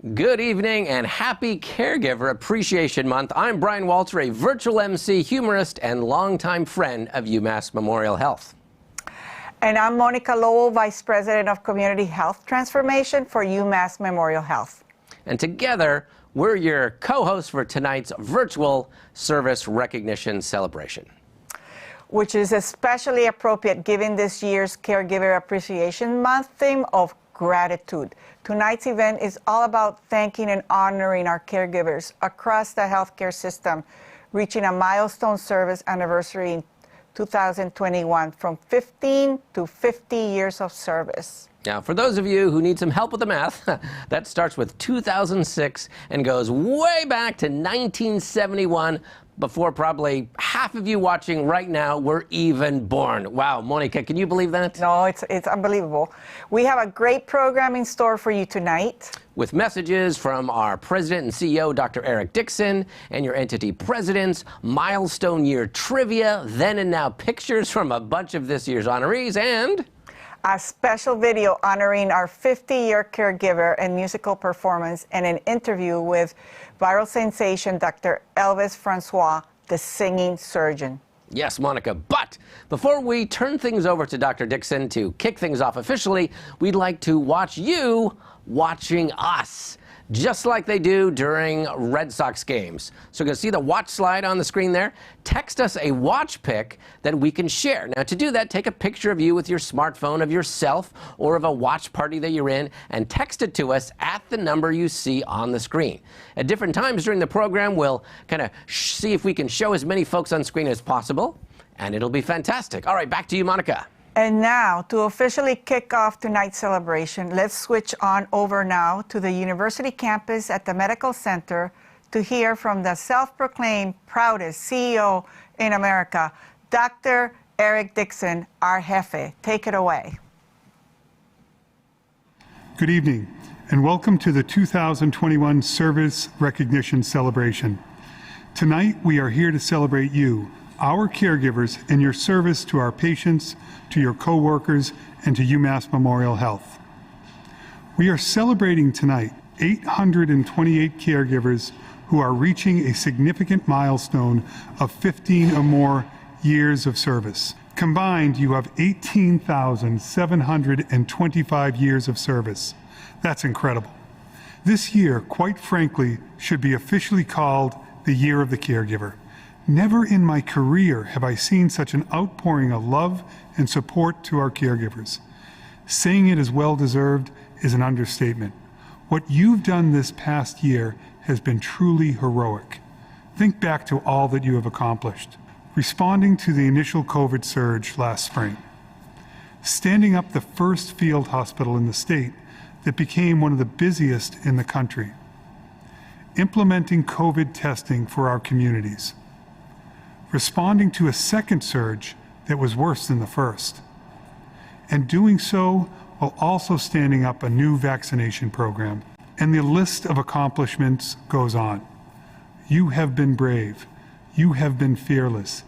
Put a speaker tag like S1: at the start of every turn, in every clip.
S1: Good evening and happy Caregiver Appreciation Month. I'm Brian Walter, a virtual MC, humorist, and longtime friend of UMASS Memorial Health.
S2: And I'm Monica Lowell, Vice President of Community Health Transformation for UMASS Memorial Health.
S1: And together, we're your co-hosts for tonight's virtual service recognition celebration,
S2: which is especially appropriate given this year's Caregiver Appreciation Month theme of gratitude. Tonight's event is all about thanking and honoring our caregivers across the healthcare system, reaching a milestone service anniversary in 2021 from 15 to 50 years of service.
S1: Now, for those of you who need some help with the math, that starts with 2006 and goes way back to 1971, before probably half of you watching right now were even born. Wow, Monica, can you believe that?
S2: No, it's unbelievable. We have a great program in store for you tonight,
S1: with messages from our president and CEO, Dr. Eric Dixon, and your entity presidents, milestone year trivia, then and now pictures from a bunch of this year's honorees, and
S2: a special video honoring our 50-year caregiver and musical performance, and an interview with viral sensation Dr. Elvis Francois, the singing surgeon.
S1: Yes, Monica, but before we turn things over to Dr. Dixon to kick things off officially, we'd like to watch you watching us, just like they do during Red Sox games. So you can see the watch slide on the screen there. Text us a watch pic that we can share. Now, to do that, take a picture of you with your smartphone, of yourself, or of a watch party that you're in, and text it to us at the number you see on the screen. At different times during the program, we'll kind of see if we can show as many folks on screen as possible, and it'll be fantastic. All right, back to you, Monica.
S2: And now, to officially kick off tonight's celebration, let's switch on over now to the university campus at the Medical Center to hear from the self-proclaimed proudest CEO in America, Dr. Eric Dixon, our jefe. Take it away.
S3: Good evening, and welcome to the 2021 Service Recognition Celebration. Tonight, we are here to celebrate you, our caregivers, and your service to our patients, to your co-workers, and to UMass Memorial Health. We are celebrating tonight 828 caregivers who are reaching a significant milestone of 15 or more years of service. Combined, you have 18,725 years of service. That's incredible. This year, quite frankly, should be officially called the Year of the Caregiver. Never in my career have I seen such an outpouring of love and support to our caregivers. Saying it is well-deserved is an understatement. What you've done this past year has been truly heroic. Think back to all that you have accomplished. Responding to the initial COVID surge last spring. Standing up the first field hospital in the state that became one of the busiest in the country. Implementing COVID testing for our communities. Responding to a second surge that was worse than the first, and doing so while also standing up a new vaccination program. And the list of accomplishments goes on. You have been brave, you have been fearless,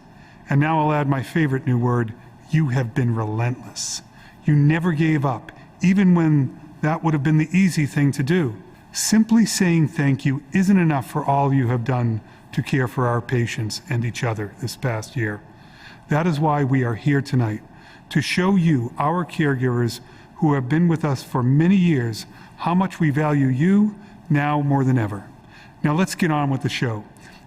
S3: and now I'll add my favorite new word, you have been relentless. You never gave up, even when that would have been the easy thing to do. Simply saying thank you isn't enough for all you have done to care for our patients and each other this past year. That is why we are here tonight, to show you, our caregivers who have been with us for many years, how much we value you now more than ever. Now let's get on with the show.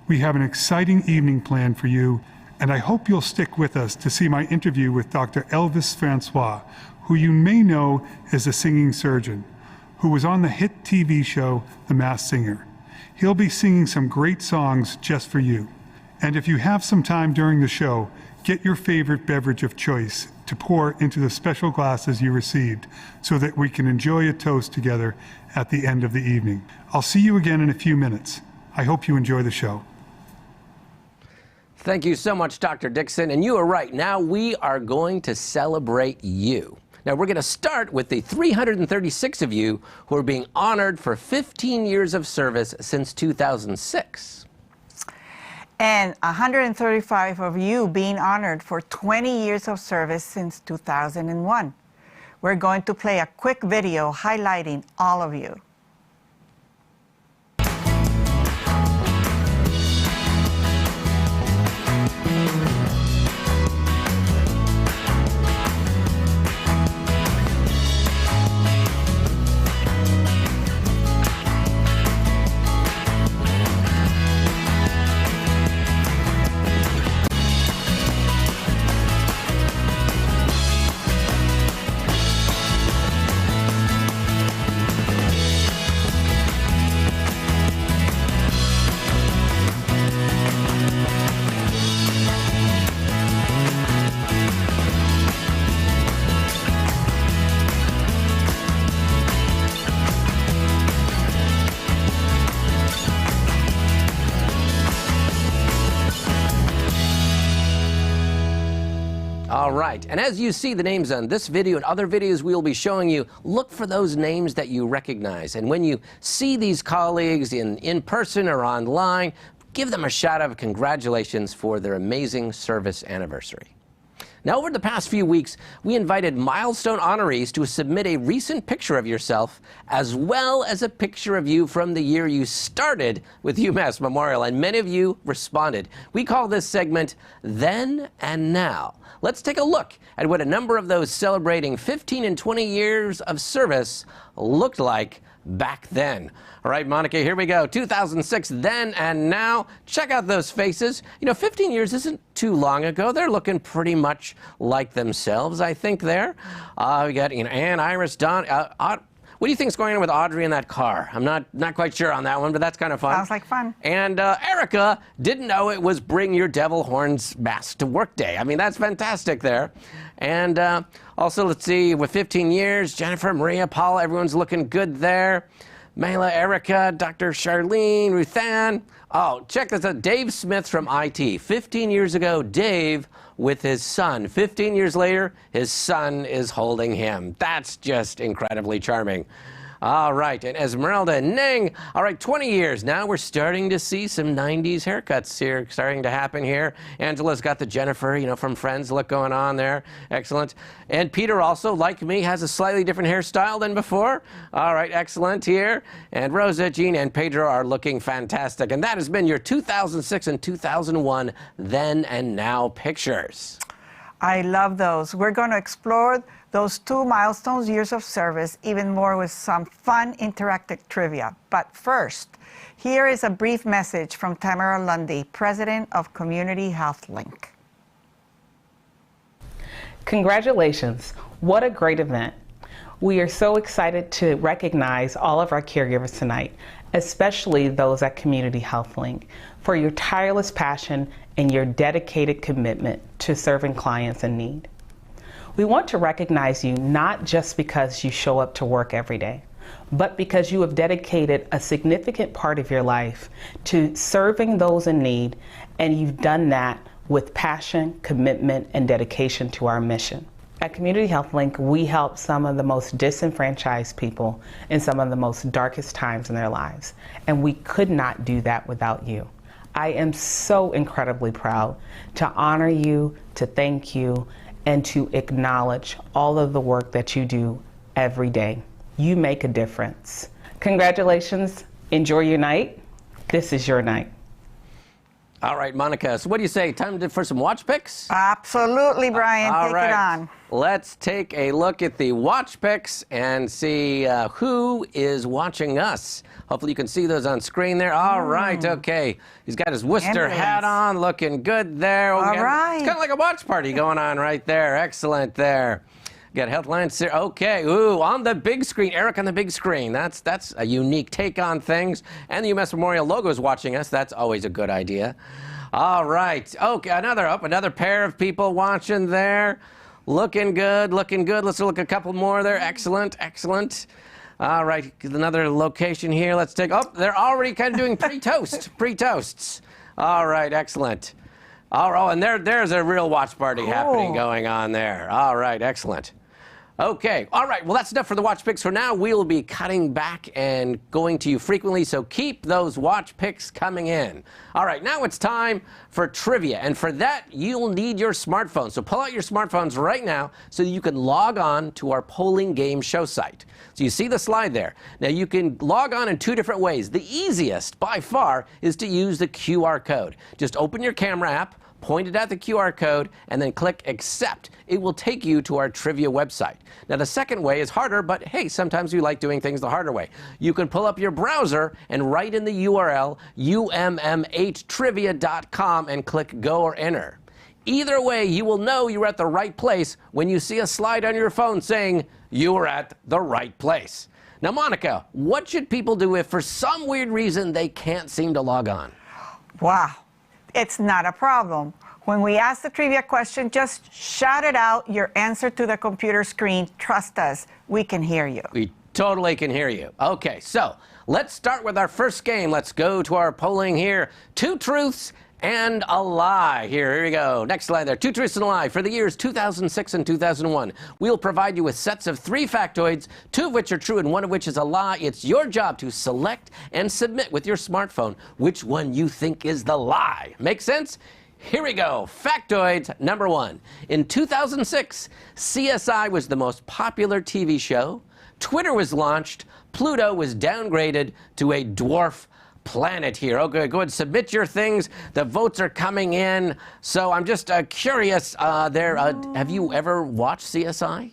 S3: We have an exciting evening planned for you, and I hope you'll stick with us to see my interview with Dr. Elvis Francois, who you may know as the singing surgeon, who was on the hit TV show, The Masked Singer. He'll be singing some great songs just for you. And if you have some time during the show, get your favorite beverage of choice to pour into the special glasses you received so that we can enjoy a toast together at the end of the evening. I'll see you again in a few minutes. I hope you enjoy the show.
S1: Thank you so much, Dr. Dixon. And you are right. Now we are going to celebrate you. Now, we're going to start with the 336 of you who are being honored for 15 years of service since 2006.
S2: And 135 of you being honored for 20 years of service since 2001. We're going to play a quick video highlighting all of you.
S1: All right, and as you see the names on this video and other videos we'll be showing you, look for those names that you recognize. And when you see these colleagues in person or online, give them a shout out of congratulations for their amazing service anniversary. Now, over the past few weeks, we invited milestone honorees to submit a recent picture of yourself, as well as a picture of you from the year you started with UMass Memorial, and many of you responded. We call this segment Then and Now. Let's take a look at what a number of those celebrating 15 and 20 years of service looked like back then. All right, Monica, here we go. 2006, then and now. Check out those faces. You know, 15 years isn't too long ago. They're looking pretty much like themselves, I think, there. We got, Ann, Iris, Don. What do you think's going on with Audrey in that car? I'm not quite sure on that one, but that's kind of fun.
S2: Sounds like fun.
S1: And Erica didn't know it was Bring Your Devil Horns Mask to Work Day. I mean, that's fantastic there. And also, let's see, with 15 years, Jennifer, Maria, Paula, everyone's looking good there. Mayla, Erica, Dr. Charlene, Ruthann. Oh, check this out. Dave Smith from IT. 15 years ago, Dave with his son. 15 years later, his son is holding him. That's just incredibly charming. All right, and Esmeralda and Ning. All right, 20 years. Now we're starting to see some 90s haircuts here starting to happen here. Angela's got the Jennifer, from Friends look going on there. Excellent. And Peter also, like me, has a slightly different hairstyle than before. All right, excellent here. And Rosa, Jean, and Pedro are looking fantastic. And that has been your 2006 and 2001 Then and Now pictures.
S2: I love those. We're going to explore those 2 milestones, years of service, even more with some fun interactive trivia. But first, here is a brief message from Tamara Lundy, President of Community Health Link.
S4: Congratulations. What a great event. We are so excited to recognize all of our caregivers tonight, especially those at Community Health Link, for your tireless passion and your dedicated commitment to serving clients in need. We want to recognize you not just because you show up to work every day, but because you have dedicated a significant part of your life to serving those in need, and you've done that with passion, commitment, and dedication to our mission. At Community Health Link, we help some of the most disenfranchised people in some of the most darkest times in their lives, and we could not do that without you. I am so incredibly proud to honor you, to thank you, and to acknowledge all of the work that you do every day. You make a difference. Congratulations. Enjoy your night. This is your night.
S1: All right, Monica, so what do you say? Time for some watch picks?
S2: Absolutely, Brian.
S1: All
S2: Take
S1: right.
S2: it on.
S1: Let's take a look at the watch picks and see who is watching us. Hopefully you can see those on screen there. All right, okay. He's got his Worcester hat on, looking good there.
S2: All right.
S1: It's kind of like a watch party going on right there. Excellent there. Got Healthline here. Okay, ooh, on the big screen. Eric on the big screen. That's a unique take on things. And the UMass Memorial logo is watching us. That's always a good idea. All right. Okay, another pair of people watching there. Looking good, looking good. Let's look a couple more there. Excellent, excellent. All right, another location here. Let's take, oh, they're already kind of doing pre-toasts. All right, excellent. Oh, and there's a real watch party happening going on there. All right, excellent. Okay, all right, well, that's enough for the watch picks for now. We'll be cutting back and going to you frequently, so keep those watch picks coming in. All right, now it's time for trivia, and for that, you'll need your smartphone. So pull out your smartphones right now so you can log on to our polling game show site. So you see the slide there. Now, you can log on in 2 different ways. The easiest, by far, is to use the QR code. Just open your camera app, point it at the QR code, and then click Accept. It will take you to our trivia website. Now, the second way is harder, but hey, sometimes we like doing things the harder way. You can pull up your browser and write in the URL umm8trivia.com and click Go or Enter. Either way, you will know you're at the right place when you see a slide on your phone saying you are at the right place. Now, Monica, what should people do if for some weird reason they can't seem to log on?
S2: Wow. It's not a problem. When we ask the trivia question, just shout it out, your answer to the computer screen. Trust us, we can hear you.
S1: We totally can hear you. Okay, so let's start with our first game. Let's go to our polling here. 2 truths and a lie. Here we go. Next line there. 2 truths and a lie. For the years 2006 and 2001, we'll provide you with sets of 3 factoids, 2 of which are true and 1 of which is a lie. It's your job to select and submit with your smartphone which one you think is the lie. Make sense? Here we go. Factoid number 1. In 2006, CSI was the most popular TV show. Twitter was launched. Pluto was downgraded to a dwarf planet here. Okay, go ahead, submit your things. The votes are coming in. So I'm just curious have you ever watched CSI?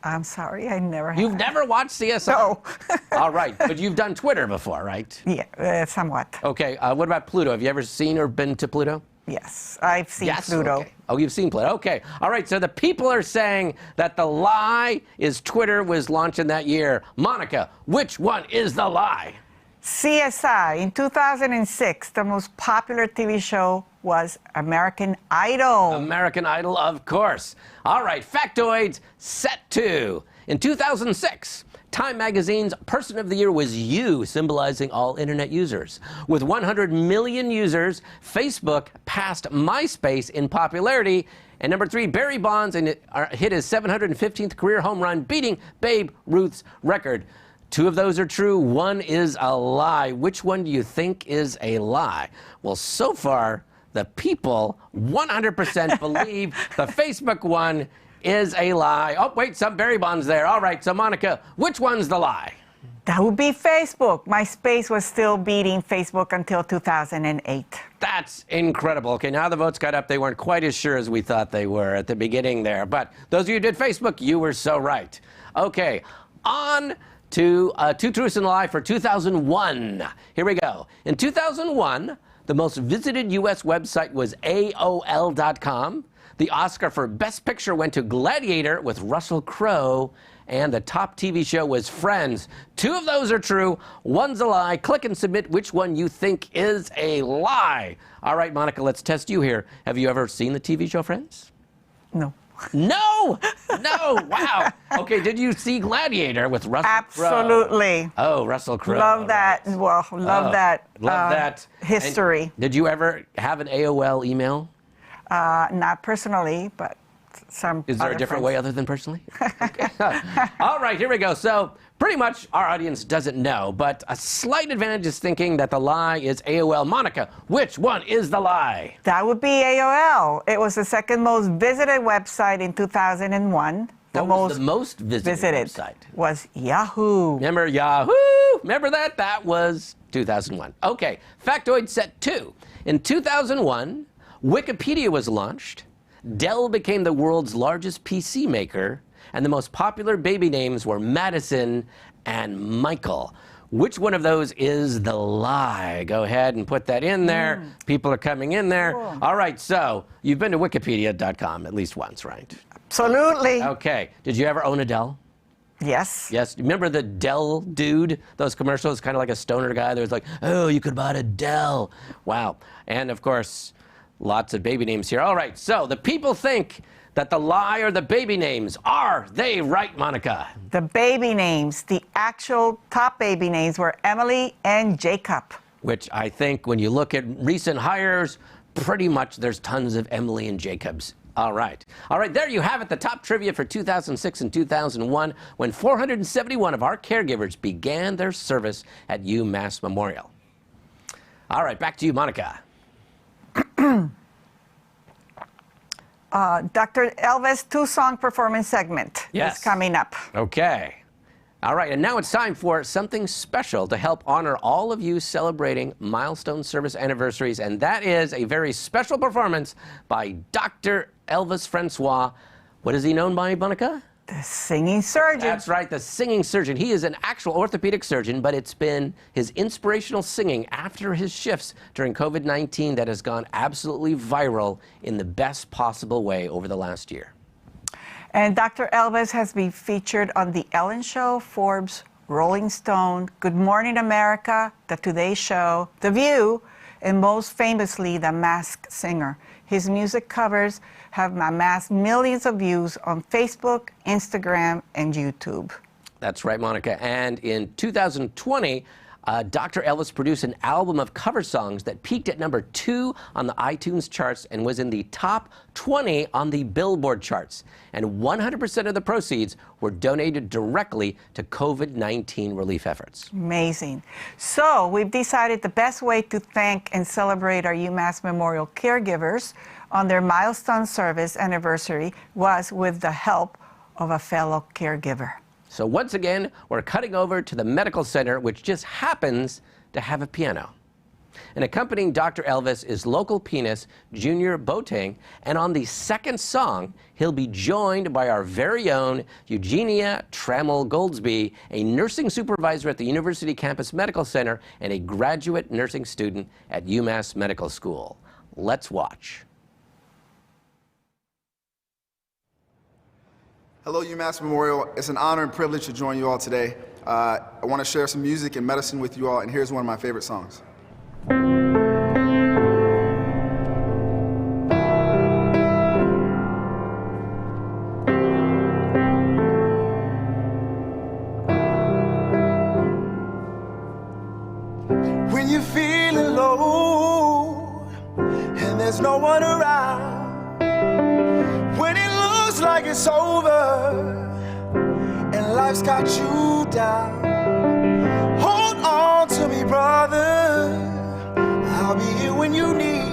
S2: I'm sorry, I never have.
S1: You've never watched CSI?
S2: No.
S1: All right, but you've done Twitter before, right?
S2: Yeah, somewhat.
S1: Okay, what about Pluto? Have you ever seen or been to Pluto?
S2: Yes, I've seen
S1: Yes?
S2: Pluto.
S1: Okay. Oh, you've seen Pluto. Okay. All right, so the people are saying that the lie is Twitter was launched in that year. Monica, which one is the lie?
S2: CSI. In 2006, the most popular TV show was American Idol.
S1: American Idol, of course. All right, factoids set 2. In 2006, Time Magazine's Person of the Year was you, symbolizing all internet users. With 100 million users, Facebook passed MySpace in popularity. And number 3, Barry Bonds hit his 715th career home run, beating Babe Ruth's record. 2 of those are true, 1 is a lie. Which one do you think is a lie? Well, so far, the people 100% believe the Facebook one is a lie. Oh, wait, some Barry Bonds there. All right, so Monica, which one's the lie?
S2: That would be Facebook. MySpace was still beating Facebook until 2008.
S1: That's incredible. Okay, now the votes got up. They weren't quite as sure as we thought they were at the beginning there. But those of you who did Facebook, you were so right. Okay, on to 2 truths and a lie for 2001. Here we go. In 2001, the most visited U.S. website was AOL.com. The Oscar for Best Picture went to Gladiator with Russell Crowe, and the top TV show was Friends. 2 of those are true, 1's a lie. Click and submit which one you think is a lie. All right, Monica, let's test you here. Have you ever seen the TV show Friends?
S2: No.
S1: No! No! Wow. Okay, did you see Gladiator with Russell Crowe?
S2: Absolutely.
S1: Oh, Russell Crowe.
S2: Love that.
S1: Right.
S2: Well, love that history.
S1: And did you ever have an AOL email?
S2: Not personally, but some.
S1: Is there a different way other than personally? Okay. All right, here we go. So pretty much our audience doesn't know, but a slight advantage is thinking that the lie is AOL. Monica, which one is the lie?
S2: That would be AOL. It was the 2nd most visited website in 2001.
S1: What was the most visited website?
S2: Was Yahoo.
S1: Remember Yahoo? Remember that? That was 2001. Okay, factoid set 2. In 2001, Wikipedia was launched, Dell became the world's largest PC maker, and the most popular baby names were Madison and Michael. Which one of those is the lie? Go ahead and put that in there. People are coming in there.
S2: Cool.
S1: All right, so you've been to wikipedia.com at least once, right?
S2: Absolutely.
S1: Okay. Did you ever own a Dell?
S2: Yes.
S1: Yes. Remember the Dell dude? Those commercials, kind of like a stoner guy. There was like, oh, you could buy a Dell. Wow. And of course, lots of baby names here. All right, so the people think that the lie are the baby names. Are they right, Monica?
S2: The baby names, the actual top baby names were Emily and Jacob.
S1: Which I think when you look at recent hires, pretty much there's tons of Emily and Jacobs. All right. All right, there you have it, the top trivia for 2006 and 2001, when 471 of our caregivers began their service at UMASS Memorial. All right, back to you, Monica.
S2: Dr. Elvis' 2-song performance segment is coming up.
S1: Okay. All right, and now it's time for something special to help honor all of you celebrating milestone service anniversaries, and that is a very special performance by Dr. Elvis Francois. What is he known by, Monica?
S2: The singing surgeon.
S1: That's right, the singing surgeon. He is an actual orthopedic surgeon, but it's been his inspirational singing after his shifts during COVID-19 that has gone absolutely viral in the best possible way over the last year.
S2: And Dr. Elvis has been featured on The Ellen Show, Forbes, Rolling Stone, Good Morning America, The Today Show, The View, and most famously, The Masked Singer. His music covers have amassed millions of views on Facebook, Instagram, and YouTube.
S1: That's right, Monica. And in 2020, Dr. Elvis produced an album of cover songs that peaked at number 2 on the iTunes charts and was in the top 20 on the Billboard charts. And 100% of the proceeds were donated directly to COVID-19 relief efforts.
S2: Amazing. So we've decided the best way to thank and celebrate our UMass Memorial caregivers on their milestone service anniversary was with the help of a fellow caregiver.
S1: So once again, we're cutting over to the medical center, which just happens to have a piano. And accompanying Dr. Elvis is local pianist Junior Boateng, and on the second song, he'll be joined by our very own Eugenia Trammell-Goldsby, a nursing supervisor at the University Campus Medical Center and a graduate nursing student at UMass Medical School. Let's watch.
S5: Hello, UMass Memorial. It's an honor and privilege to join you all today. I want to share some music and medicine with you all, and here's one of my favorite songs. When you're feeling low and there's no one around, when it looks like it's over and life's got you down, hold on to me, brother. I'll be here when you need,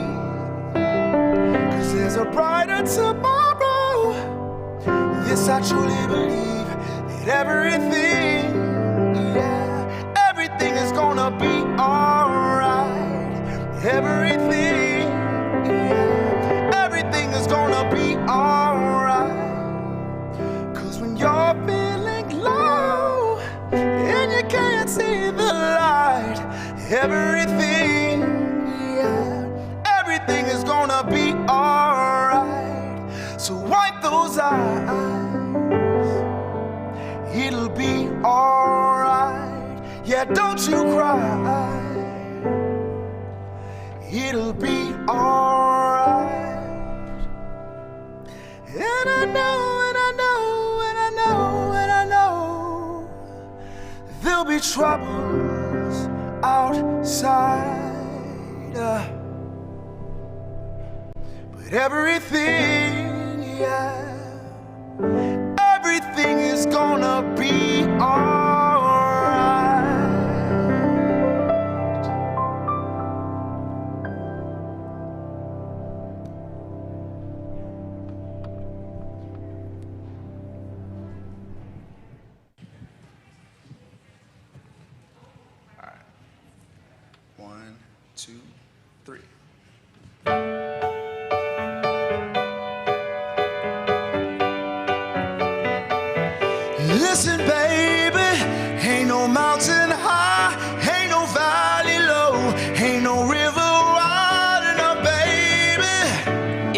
S5: 'cause there's a brighter tomorrow. This I truly believe, that everything, yeah, everything is gonna be alright. Everything, yeah, everything is gonna be alright. 'Cause when you're feeling low and you can't see the light, everything, yeah, everything is gonna be alright. So wipe those eyes, it'll be alright. Yeah, don't you cry, it'll be alright. And I know, and I know, and I know, and I know there'll be troubles outside, but everything, yeah, everything is gonna be alright. One, two, three. Listen, baby, ain't no mountain high, ain't no valley low, ain't no river wide enough, baby.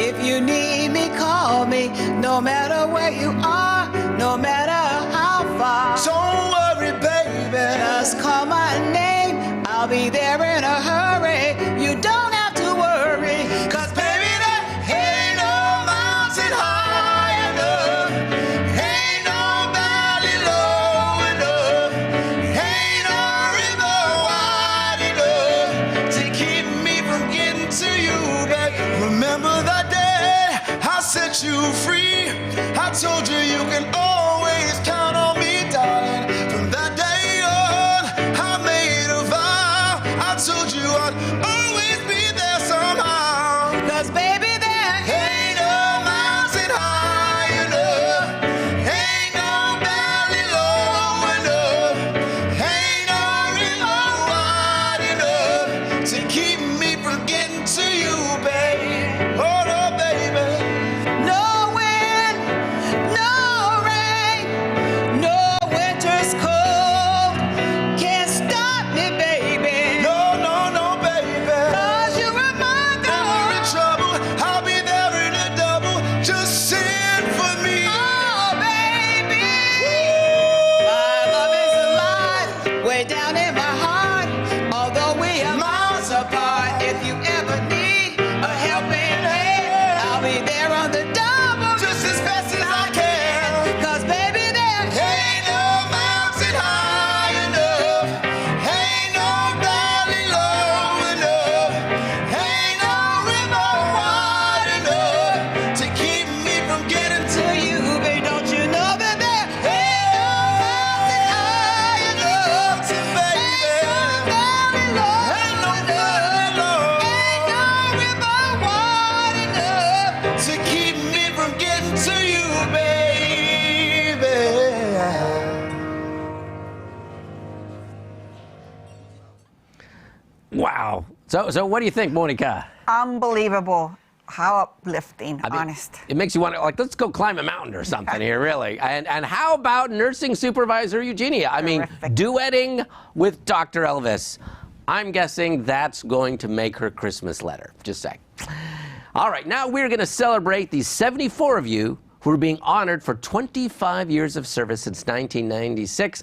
S6: If you need me, call me, no matter where you are, no matter how far.
S5: Don't worry, baby,
S6: Just call my name, I'll be there in a hurry. You don't have to worry, 'cause baby, there ain't no mountain high enough, ain't no valley low enough, ain't no river wide enough to keep me from getting to you, baby.
S5: remember that day I set you free. I told you you can always count on me, darling. From that day on, I made a vow. I told you I'd always be there somehow.
S6: 'Cause baby, there
S5: Ain't no mountain high enough, ain't no valley low enough, ain't no river wide enough to keep me from getting to you, baby. Oh no, baby.
S6: no wind, no rain, no winter's cold can't stop me, baby.
S5: No, no, no, baby.
S1: Wow. So what do you think, Monica?
S2: Unbelievable. How uplifting,
S1: I mean,
S2: honest.
S1: It makes you want to, like, let's go climb a mountain or something here, really. And how about nursing supervisor Eugenia? I mean,
S2: Terrific.
S1: duetting with Dr. Elvis. I'm guessing that's going to make her Christmas letter. Just saying. All right, now we're going to celebrate the 74 of you who are being honored for 25 years of service since 1996,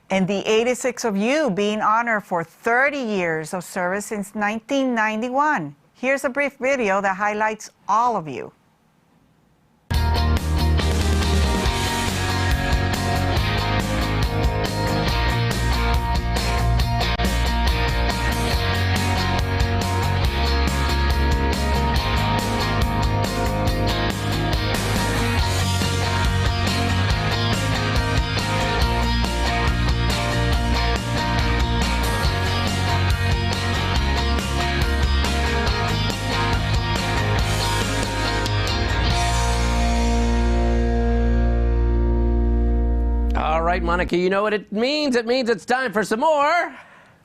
S2: And the 86 of you being honored for 30 years of service since 1991. Here's a brief video that highlights all of you.
S1: All right, Monica, you know what it means. It means it's time for some more.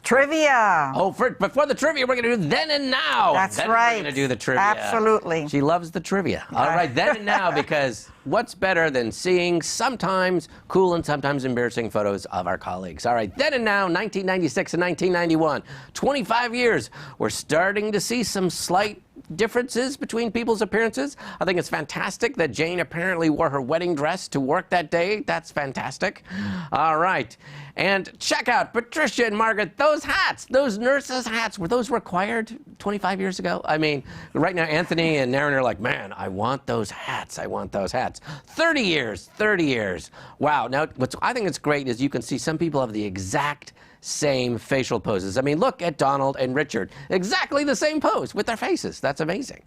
S2: Trivia.
S1: Oh, before the trivia, we're going to do then and now.
S2: That's
S1: then
S2: right.
S1: We're going to do the trivia.
S2: Absolutely.
S1: She loves the trivia. All right, then and now, because what's better than seeing sometimes cool and sometimes embarrassing photos of our colleagues? All right, then and now, 1996 and 1991, 25 years. We're starting to see some slight differences between people's appearances. I think it's fantastic that Jane apparently wore her wedding dress to work that day. That's fantastic. All right. And check out Patricia and Margaret, those hats, those nurses' hats, were those required 25 years ago? I mean, right now, Anthony and Aaron are like, man, I want those hats. I want those hats. 30 years, 30 years. Wow. Now, what I think is great is you can see some people have the exact same facial poses. I mean, look at Donald and Richard. Exactly the same pose with their faces. That's amazing.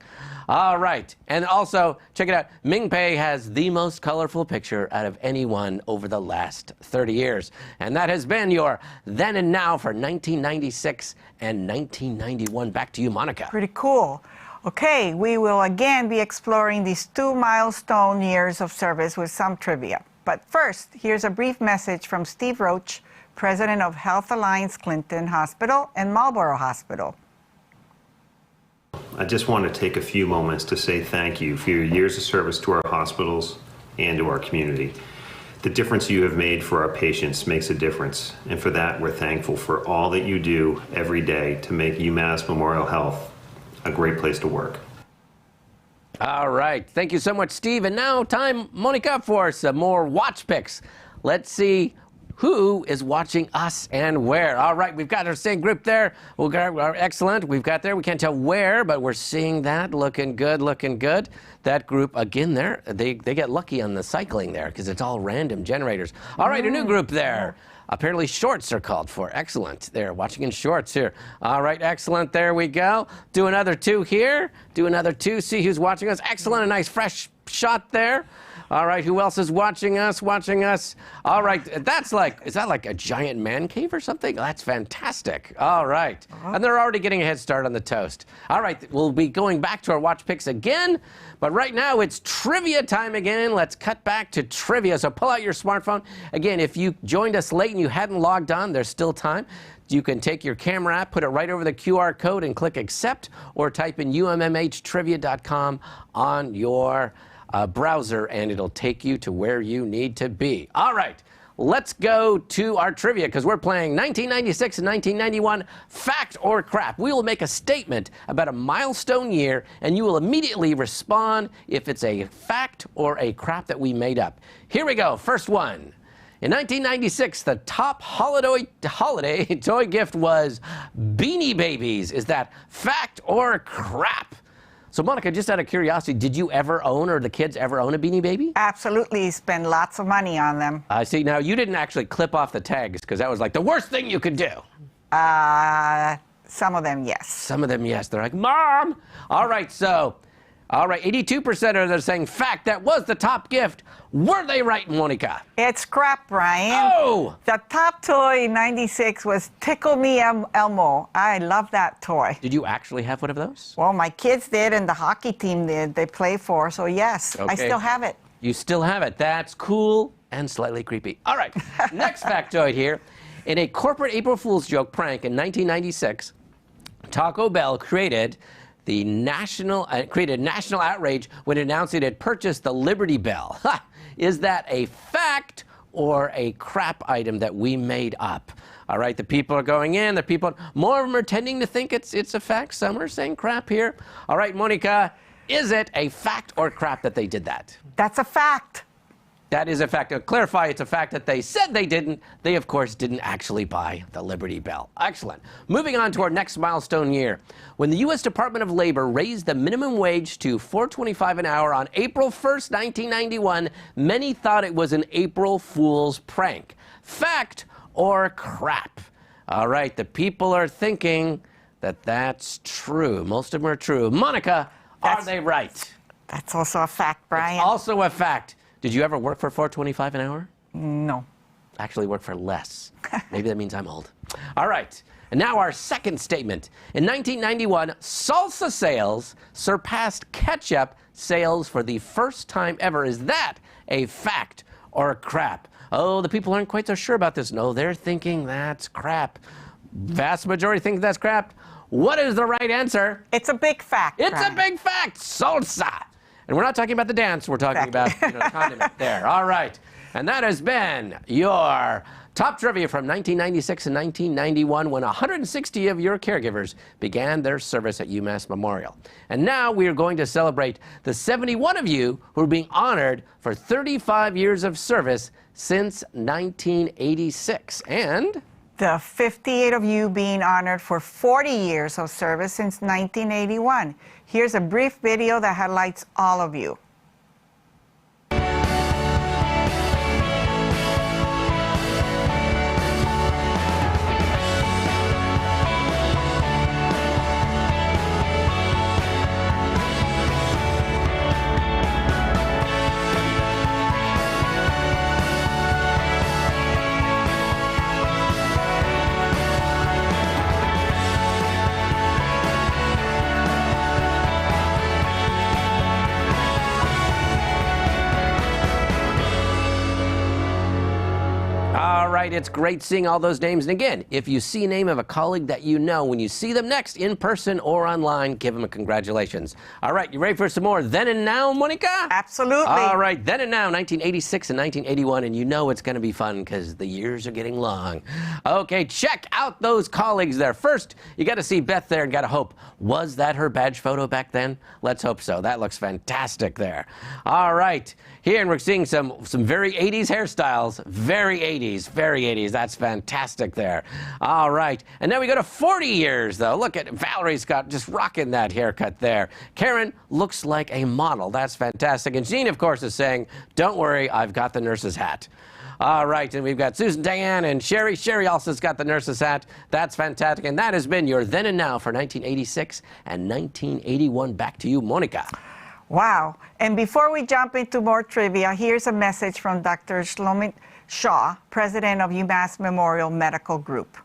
S1: All right. And also, check it out. Ming Pei has the most colorful picture out of anyone over the last 30 years. And that has been your then and now for 1996 and 1991. Back to you, Monica.
S2: Pretty cool. Okay, we will again be exploring these 2 milestone years of service with some trivia. But first, here's a brief message from Steve Roach, President of Health Alliance Clinton Hospital and Marlborough Hospital.
S7: I just want to take a few moments to say thank you for your years of service to our hospitals and to our community. The difference you have made for our patients makes a difference, and for that we're thankful for all that you do every day to make UMass Memorial Health a great place to work.
S1: All right. Thank you so much, Steve. And now time, Monica, for some more watch picks. Let's see who is watching us and where. All right, we've got our same group there. We've got our excellent. We've got there. We can't tell where, but we're seeing that. Looking good, looking good. That group, again, there, they get lucky on the cycling there because it's all random generators. All right, a new group there. Apparently shorts are called for. Excellent. There, watching in shorts here. All right, excellent. There we go. Do another 2 here. Do another 2. See who's watching us. Excellent. A nice fresh shot there. All right, who else is watching us? All right, is that like a giant man cave or something? That's fantastic. All right, and they're already getting a head start on the toast. All right, we'll be going back to our watch picks again, but right now it's trivia time again. Let's cut back to trivia. So pull out your smartphone. Again, if you joined us late and you hadn't logged on, there's still time. You can take your camera app, put it right over the QR code and click accept, or type in ummhtrivia.com on your browser, and it'll take you to where you need to be. All right, let's go to our trivia because we're playing 1996 and 1991 fact or crap. We will make a statement about a milestone year, and you will immediately respond if it's a fact or a crap that we made up. Here we go. First one. In 1996, the top holiday toy gift was Beanie Babies. Is that fact or crap? So, Monica, just out of curiosity, did you ever own, or the kids ever own a Beanie Baby?
S2: Absolutely, spend lots of money on them.
S1: I see. Now, you didn't actually clip off the tags because that was like the worst thing you could do.
S2: Some of them, yes.
S1: Some of them, yes. They're like, Mom! All right, 82% are saying fact. That was the top gift. Were they right, Monica?
S2: It's crap, Brian.
S1: Oh!
S2: The top toy in 96 was Tickle Me Elmo. I love that toy.
S1: Did you actually have one of those?
S2: Well, my kids did, and the hockey team did. They play for, so yes, I
S1: Okay.
S2: still have it.
S1: You still have it. That's cool and slightly creepy. All right, next factoid here. In a corporate April Fool's joke prank in 1996, Taco Bell created national outrage when it announced it had purchased the Liberty Bell. Is that a fact or a crap item that we made up? All right, the people are going in. More of them are tending to think it's a fact. Some are saying crap here. All right, Monica, is it a fact or crap that they did that?
S2: That's a fact.
S1: That is a fact. To clarify, it's a fact that they said they didn't. They, of course, didn't actually buy the Liberty Bell. Excellent. Moving on to our next milestone year. When the U.S. Department of Labor raised the minimum wage to $4.25 an hour on April 1st, 1991, many thought it was an April Fool's prank. Fact or crap? All right, the people are thinking that that's true. Most of them are true. Monica, are they right?
S2: That's also a fact, Brian.
S1: It's also a fact. Did you ever work for $4.25 an hour?
S2: No.
S1: Actually work for less. Maybe that means I'm old. All right. And now our second statement. In 1991, salsa sales surpassed ketchup sales for the first time ever. Is that a fact or a crap? Oh, the people aren't quite so sure about this. No, they're thinking that's crap. Vast majority think that's crap. What is the right answer?
S2: It's a big fact,
S1: It's
S2: Brian.
S1: a big fact. Salsa. And we're not talking about the dance. We're talking about the condiment there. All right. And that has been your top trivia from 1996 and 1991 when 160 of your caregivers began their service at UMass Memorial. And now we are going to celebrate the 71 of you who are being honored for 35 years of service since 1986. And
S2: the 58 of you being honored for 40 years of service since 1981. Here's a brief video that highlights all of you.
S1: all right, it's great seeing all those names. And again, if you see a name of a colleague that you know, when you see them next in person or online, give them a congratulations. All right, you ready for some more Then and Now, Monica?
S2: Absolutely.
S1: All right, Then and Now, 1986 and 1981, and you know it's going to be fun because the years are getting long. Okay, check out those colleagues there. First, you got to see Beth there and got to hope, was that her badge photo back then? Let's hope so. That looks fantastic there. All right, here, and we're seeing some very 80s hairstyles. Very 80s, very 80s. That's fantastic there. All right, and then we go to 40 years, though. Look at Valerie Scott just rocking that haircut there. Karen looks like a model. That's fantastic. And Jean, of course, is saying, don't worry, I've got the nurse's hat. All right, and we've got Susan, Diane, and Sherry. Sherry also has got the nurse's hat. That's fantastic. And that has been your Then and Now for 1986 and 1981. Back to you, Monica.
S2: Wow. And before we jump into more trivia, here's a message from Dr. Shlomit Shaw, president of UMass Memorial Medical Group.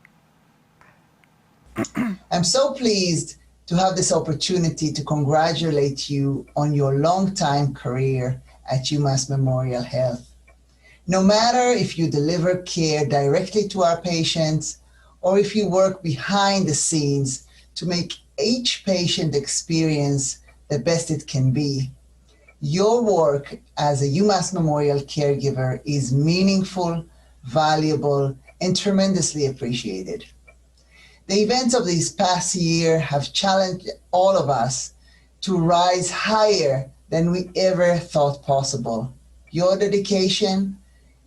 S8: I'm so pleased to have this opportunity to congratulate you on your long-time career at UMass Memorial Health. No matter if you deliver care directly to our patients or if you work behind the scenes to make each patient experience the best it can be, your work as a UMass Memorial caregiver is meaningful, valuable, and tremendously appreciated. The events of this past year have challenged all of us to rise higher than we ever thought possible. Your dedication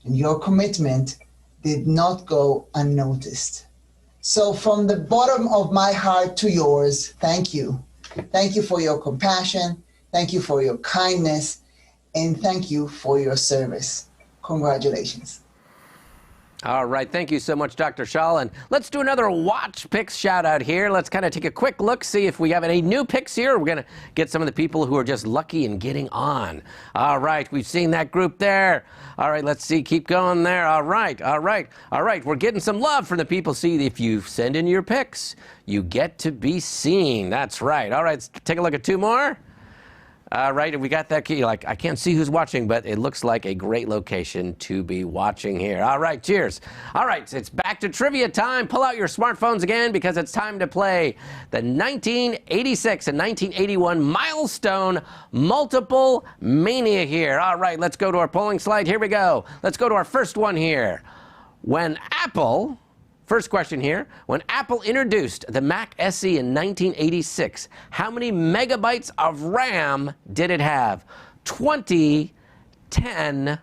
S8: and your commitment did not go unnoticed. So from the bottom of my heart to yours, thank you. Thank you for your compassion, thank you for your kindness, and thank you for your service. Congratulations.
S1: All right, thank you so much, Dr. Shaw. And let's do another Watch Picks shout out here. Let's kind of take a quick look, see if we have any new picks here. We're going to get some of the people who are just lucky in getting on. All right, we've seen that group there. All right, let's see, keep going there. All right. We're getting some love from the people. See, if you send in your picks, you get to be seen. That's right. All right, let's take a look at two more. Right, and we got that key. Like, I can't see who's watching, but it looks like a great location to be watching here. All right, cheers. All right, it's back to trivia time. Pull out your smartphones again because it's time to play the 1986 and 1981 milestone multiple mania here. All right, let's go to our polling slide. Here we go. Let's go to our first one here. When Apple... First question here. When Apple introduced the Mac SE in 1986, how many megabytes of RAM did it have? 20, 10,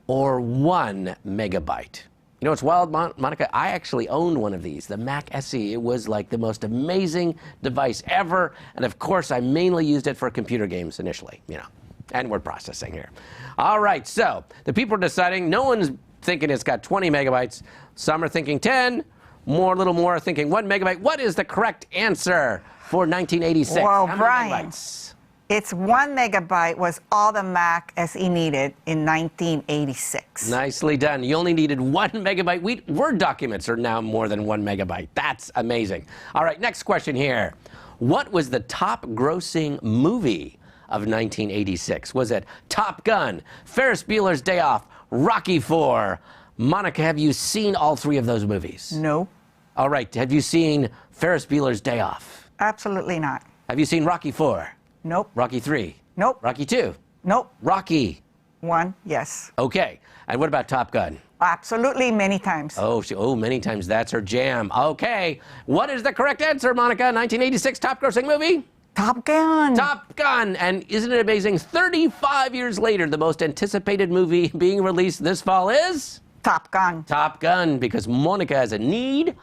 S1: or 1 megabyte? You know, it's wild, Monica. I actually owned one of these, the Mac SE. It was like the most amazing device ever. And of course, I mainly used it for computer games initially, you know, and word processing here. All right, so the people are deciding. No one's thinking it's got 20 megabytes. Some are thinking 10, a little more are thinking 1 megabyte. What is the correct answer for 1986?
S2: Well,
S1: How many
S2: Brian,
S1: megabytes?
S2: it's 1 megabyte was all the Mac SE needed in 1986.
S1: Nicely done. You only needed 1 megabyte. Word documents are now more than 1 megabyte. That's amazing. All right, next question here. What was the top grossing movie of 1986? Was it Top Gun, Ferris Bueller's Day Off, Rocky IV? Monica, have you seen all three of those movies?
S2: No.
S1: All right. Have you seen Ferris Bueller's Day Off?
S2: Absolutely not.
S1: Have you seen Rocky IV?
S2: Nope.
S1: Rocky III?
S2: Nope.
S1: Rocky II?
S2: Nope.
S1: Rocky?
S2: 1, yes.
S1: Okay. And what about Top Gun?
S2: Absolutely, many times.
S1: Oh, many times. That's her jam. Okay. What is the correct answer, Monica? 1986 top grossing movie?
S2: Top Gun.
S1: Top Gun. And isn't it amazing? 35 years later, the most anticipated movie being released this fall is?
S2: Top Gun.
S1: Top Gun, because Monica has a need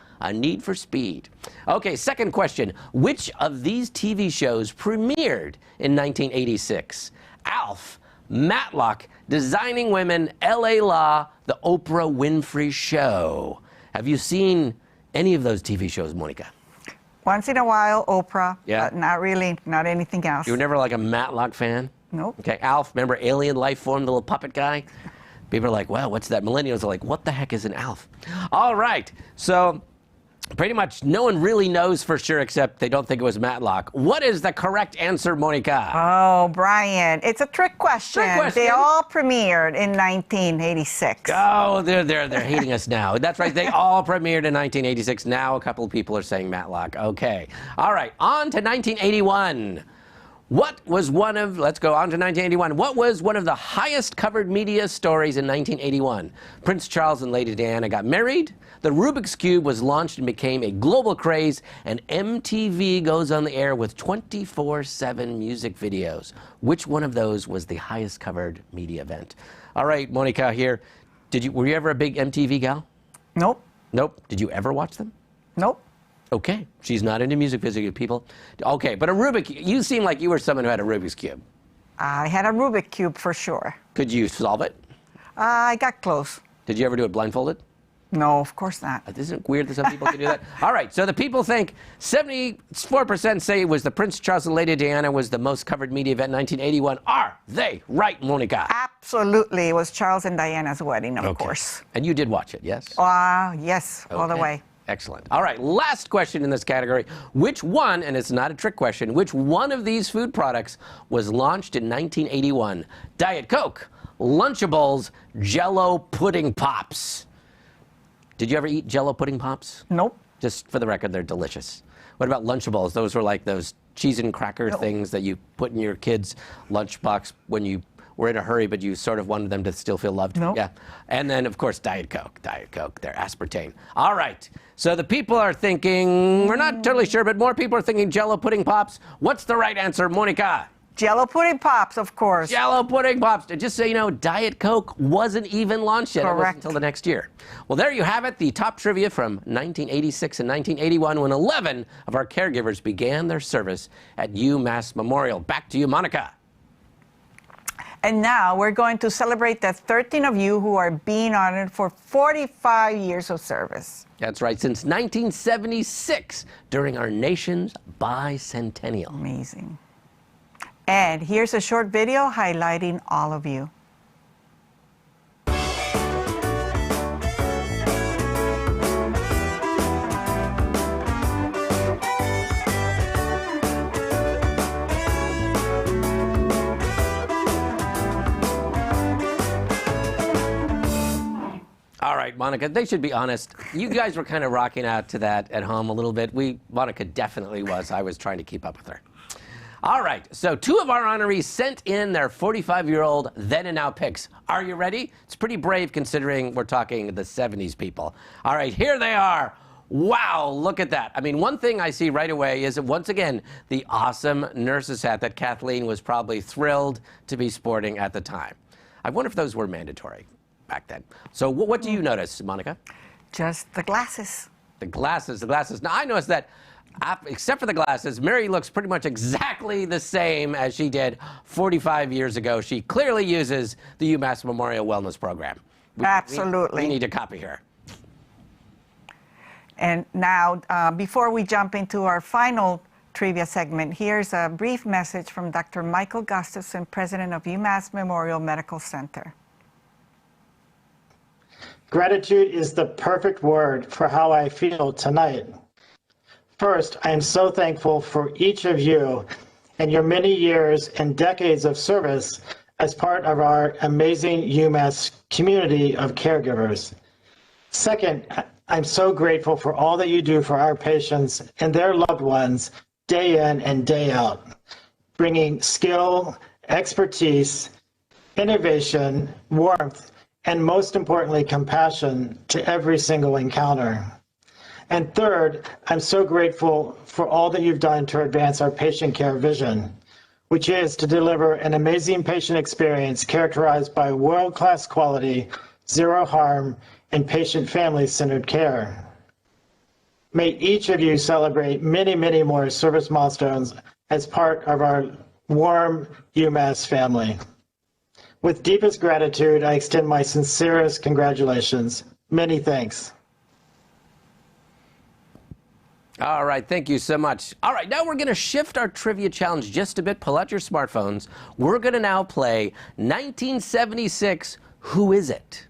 S1: for speed. Okay, second question. Which of these TV shows premiered in 1986? Alf, Matlock, Designing Women, LA Law, The Oprah Winfrey Show. Have you seen any of those TV shows, Monica?
S2: Once in a while, Oprah.
S1: Yeah.
S2: But not really, not anything else.
S1: You were never like a Matlock fan?
S2: Nope.
S1: Okay, Alf, remember Alien Life Form, the little puppet guy? People are like, wow, what's that? Millennials are like, what the heck is an Alf? All right, so pretty much no one really knows for sure except they don't think it was Matlock. What is the correct answer, Monica?
S2: Oh, Brian, it's a trick question.
S1: Trick question.
S2: They all premiered in 1986.
S1: Oh, they're hating us now. That's right, they all premiered in 1986. Now a couple of people are saying Matlock. Okay, all right, on to 1981. Let's go on to 1981. What was one of the highest covered media stories in 1981? Prince Charles and Lady Diana got married, the Rubik's Cube was launched and became a global craze, and MTV goes on the air with 24/7 music videos. Which one of those was the highest covered media event? All right, Monica here. Were you ever a big MTV gal?
S2: Nope.
S1: Nope. Did you ever watch them?
S2: Nope.
S1: Okay, she's not into music video people. Okay, but you seem like you were someone who had a Rubik's Cube.
S2: I had a Rubik Cube for sure.
S1: Could you solve it?
S2: I got close.
S1: Did you ever do it blindfolded?
S2: No, of course not.
S1: Isn't it weird that some people can do that? All right, so the people think 74% say it was the Prince Charles and Lady Diana was the most covered media event in 1981. Are they right, Monica?
S2: Absolutely. It was Charles and Diana's wedding, of course.
S1: And you did watch it, yes?
S2: Yes, all the
S1: Okay.
S2: way.
S1: Excellent. All right, last question in this category. Which one, and it's not a trick question, which one of these food products was launched in 1981? Diet Coke, Lunchables, Jell-O Pudding Pops. Did you ever eat Jell-O Pudding Pops?
S2: Nope.
S1: Just for the record, they're delicious. What about Lunchables? Those were like those cheese and cracker things that you put in your kid's lunchbox when you were in a hurry, but you sort of wanted them to still feel loved.
S2: Nope.
S1: Yeah. And then, of course, Diet Coke. Diet Coke, they're aspartame. All right. So the people are thinking, we're not totally sure, but more people are thinking Jell-O Pudding Pops. What's the right answer, Monica?
S2: Jell-O Pudding Pops, of course.
S1: Jell-O Pudding Pops. Just so you know, Diet Coke wasn't even launched yet. It wasn't
S2: Correct.
S1: until the next year. Well, there you have it, the top trivia from 1986 and 1981 when 11 of our caregivers began their service at UMASS Memorial. Back to you, Monica.
S2: And now we're going to celebrate the 13 of you who are being honored for 45 years of service.
S1: That's right, since 1976, during our nation's bicentennial.
S2: Amazing. And here's a short video highlighting all of you.
S1: right, Monica, they should be honest. You guys were kind of rocking out to that at home a little bit. Monica definitely was. I was trying to keep up with her. All right, so 2 of our honorees sent in their 45-year-old then and now pics. Are you ready? It's pretty brave considering we're talking the 70s people. All right, here they are. Wow, look at that. I mean, one thing I see right away is, once again, the awesome nurse's hat that Kathleen was probably thrilled to be sporting at the time. I wonder if those were mandatory back then. So what do you notice, Monica?
S2: Just the glasses.
S1: The glasses. Now, I noticed that, except for the glasses, Mary looks pretty much exactly the same as she did 45 years ago. She clearly uses the UMass Memorial Wellness Program.
S2: Absolutely.
S1: We need to copy her.
S2: And now, before we jump into our final trivia segment, here's a brief message from Dr. Michael Gustafson, president of UMass Memorial Medical Center.
S9: Gratitude is the perfect word for how I feel tonight. First, I am so thankful for each of you and your many years and decades of service as part of our amazing UMass community of caregivers. Second, I'm so grateful for all that you do for our patients and their loved ones day in and day out, bringing skill, expertise, innovation, warmth, and most importantly, compassion to every single encounter. And third, I'm so grateful for all that you've done to advance our patient care vision, which is to deliver an amazing patient experience characterized by world-class quality, zero harm, and patient family-centered care. May each of you celebrate many, many more service milestones as part of our warm UMass family. With deepest gratitude, I extend my sincerest congratulations. Many thanks.
S1: All right, thank you so much. All right, now we're going to shift our trivia challenge just a bit. Pull out your smartphones. We're going to now play 1976, Who Is It?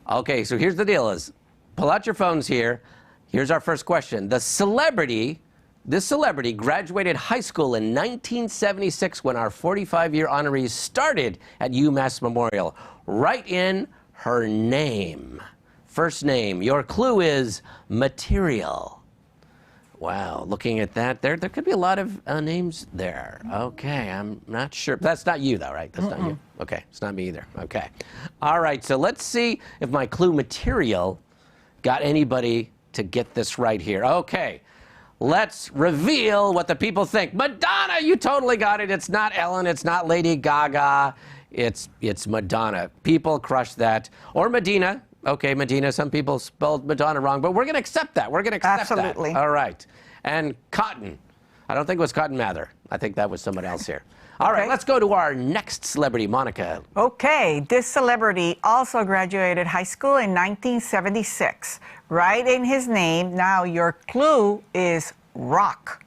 S1: Okay, so here's the deal is, pull out your phones here. Here's our first question. This celebrity graduated high school in 1976 when our 45-year honorees started at UMass Memorial. Write in her name. First name. Your clue is material. Wow, looking at that, there could be a lot of names there. Okay, I'm not sure. That's not you, though, right? That's not you. Okay, it's not me either. Okay. All right, so let's see if my clue material got anybody to get this right here. Okay, let's reveal what the people think. Madonna, you totally got it. It's not Ellen. It's not Lady Gaga. It's Madonna. People crush that. Or Medina. Okay, Medina, some people spelled Madonna wrong, but we're going to accept that. We're going to accept
S2: Absolutely.
S1: that. All right. And Cotton. I don't think it was Cotton Mather. I think that was someone else here. All right, let's go to our next celebrity, Monica.
S2: Okay, this celebrity also graduated high school in 1976. Write in his name. Now, your clue is rock.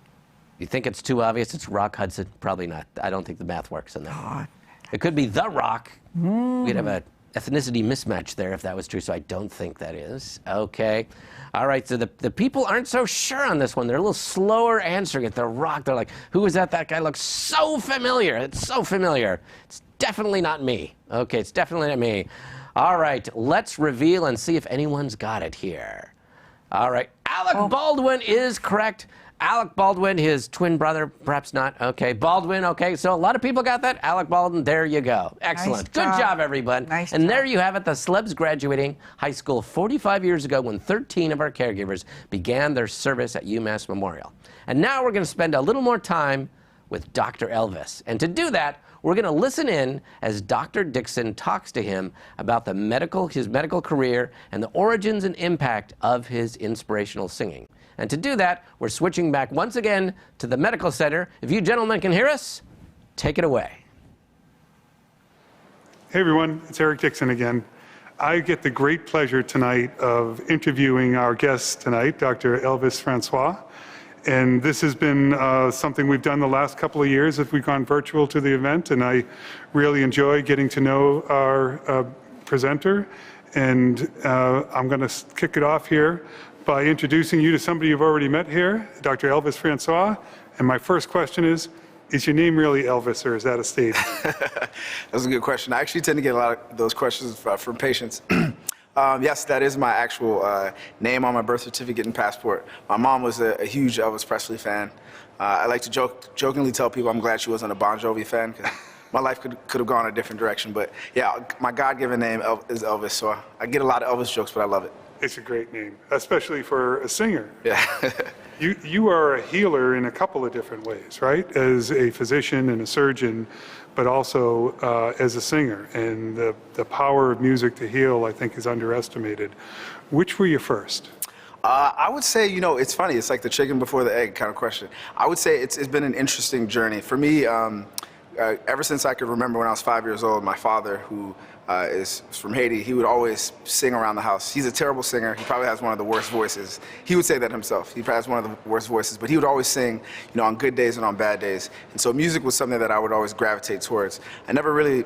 S1: You think it's too obvious? It's Rock Hudson? Probably not. I don't think the math works on that. It could be The Rock. We'd have a ethnicity mismatch there if that was true, so I don't think that is. Okay. All right, so the people aren't so sure on this one. They're a little slower answering it. The Rock, they're like, who is that? That guy looks so familiar. It's so familiar. It's definitely not me. Okay, it's definitely not me. All right, let's reveal and see if anyone's got it here. All right, Alec Baldwin is correct. Alec Baldwin, his twin brother, perhaps not. Okay, Baldwin, okay, so a lot of people got that. Alec Baldwin, there you go. Excellent. Good job, everyone.
S2: Nice
S1: and
S2: job.
S1: there you have it, the celebs graduating high school 45 years ago when 13 of our caregivers began their service at UMass Memorial. And now we're going to spend a little more time with Dr. Elvis. And to do that, we're going to listen in as Dr. Dixon talks to him about his medical career and the origins and impact of his inspirational singing. And to do that, we're switching back once again to the medical center. If you gentlemen can hear us, take it away.
S3: Hey everyone, it's Eric Dixon again. I get the great pleasure tonight of interviewing our guest tonight, Dr. Elvis Francois. And this has been something we've done the last couple of years as we've gone virtual to the event, and I really enjoy getting to know our presenter. And I'm going to kick it off here by introducing you to somebody you've already met here, Dr. Elvis Francois. And my first question is your name really Elvis, or is that a stage?
S10: That's a good question. I actually tend to get a lot of those questions from patients. Yes, that is my actual name on my birth certificate and passport. My mom was a huge Elvis Presley fan. I like to jokingly tell people I'm glad she wasn't a Bon Jovi fan, because my life could have gone a different direction. But yeah, my God-given name is Elvis, so I get a lot of Elvis jokes, but I love it.
S3: It's a great name, especially for a singer.
S10: Yeah.
S3: You are a healer in a couple of different ways, right? As a physician and a surgeon, but also as a singer. And the power of music to heal, I think, is underestimated. Which were you first?
S10: I would say, it's funny. It's like the chicken before the egg kind of question. I would say it's been an interesting journey. For me, ever since I could remember when I was 5 years old, my father, who is from Haiti, he would always sing around the house. He's a terrible singer. He probably has one of the worst voices. He would say that himself. He probably has one of the worst voices, but he would always sing, on good days and on bad days. And so music was something that I would always gravitate towards. I never really,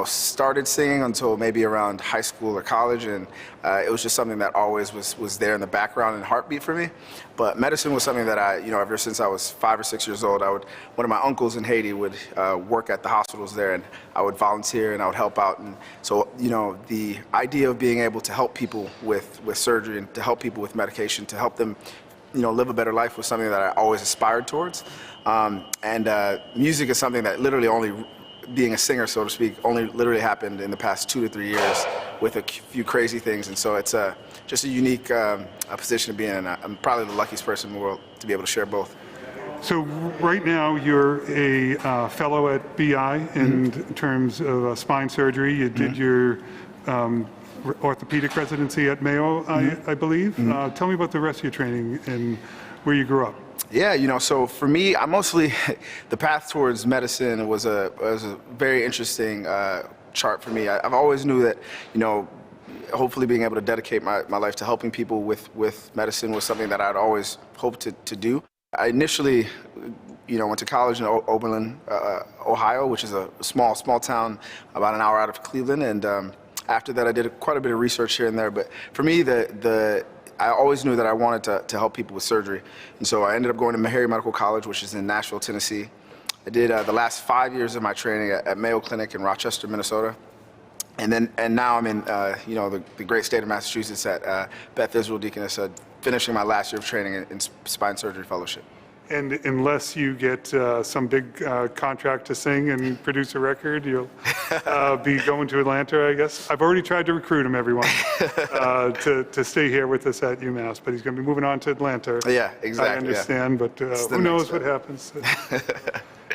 S10: started singing until maybe around high school or college, and it was just something that always was there in the background and heartbeat for me. But medicine was something that I, ever since I was 5 or 6 years old, one of my uncles in Haiti would work at the hospitals there, and I would volunteer and I would help out. And so, the idea of being able to help people with surgery and to help people with medication, to help them, live a better life was something that I always aspired towards. Music is something that literally only, being a singer, so to speak, only literally happened in the past 2 to 3 years with a few crazy things. And so it's just a unique position to be in. I'm probably the luckiest person in the world to be able to share both.
S3: So right now you're a fellow at BI in terms of spine surgery. You did your orthopedic residency at Mayo, I believe. Tell me about the rest of your training and where you grew up.
S10: Yeah, so for me, I mostly, the path towards medicine was a very interesting chart for me. I've always knew that, hopefully being able to dedicate my life to helping people with medicine was something that I'd always hoped to do. I initially, went to college in Oberlin, Ohio, which is a small town about an hour out of Cleveland. And after that, I did quite a bit of research here and there. But for me, I always knew that I wanted to help people with surgery. And so I ended up going to Meharry Medical College, which is in Nashville, Tennessee. I did the last 5 years of my training at Mayo Clinic in Rochester, Minnesota. And now I'm in, the great state of Massachusetts at Beth Israel Deaconess, finishing my last year of training in spine surgery fellowship.
S3: And unless you get some big contract to sing and produce a record, you'll be going to Atlanta, I guess. I've already tried to recruit him, everyone, to stay here with us at UMass, but he's going to be moving on to Atlanta.
S10: Yeah, exactly.
S3: I understand, but who knows what happens.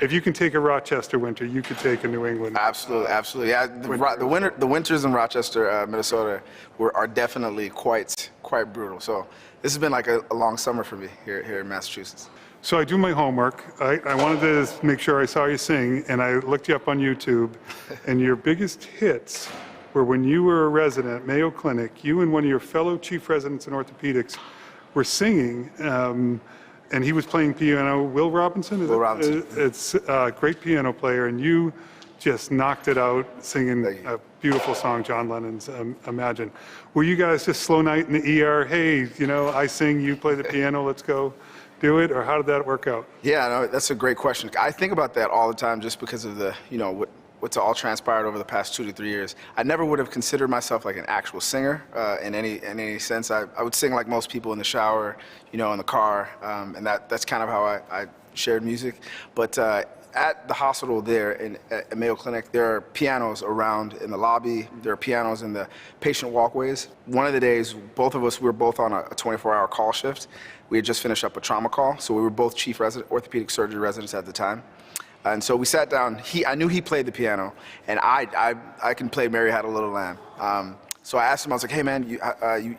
S3: If you can take a Rochester winter, you could take a New England.
S10: Absolutely, absolutely. Yeah, the winters in Rochester, Minnesota, are definitely quite brutal. So this has been like a long summer for me here in Massachusetts.
S3: So I do my homework. I wanted to make sure I saw you sing, and I looked you up on YouTube. And your biggest hits were when you were a resident at Mayo Clinic. You and one of your fellow chief residents in orthopedics were singing, and he was playing piano. Will Robinson?
S10: Will Robinson.
S3: It's a great piano player, and you just knocked it out singing a beautiful song, John Lennon's Imagine. Were you guys just slow night in the ER? Hey, I sing, you play the piano, let's go do it? Or how did that work out? Yeah,
S10: no, that's a great question. I think about that all the time just because of the, what's all transpired over the past 2 to 3 years. I never would have considered myself like an actual singer in any sense. I would sing like most people in the shower, in the car, and that's kind of how I shared music. But at the hospital there at Mayo Clinic, there are pianos around in the lobby. There are pianos in the patient walkways. One of the days, both of us, we were both on a 24-hour call shift. We had just finished up a trauma call, so we were both chief orthopedic surgery residents at the time. And so we sat down. I knew he played the piano, and I can play Mary Had a Little Lamb. So I asked him, I was like, hey man, you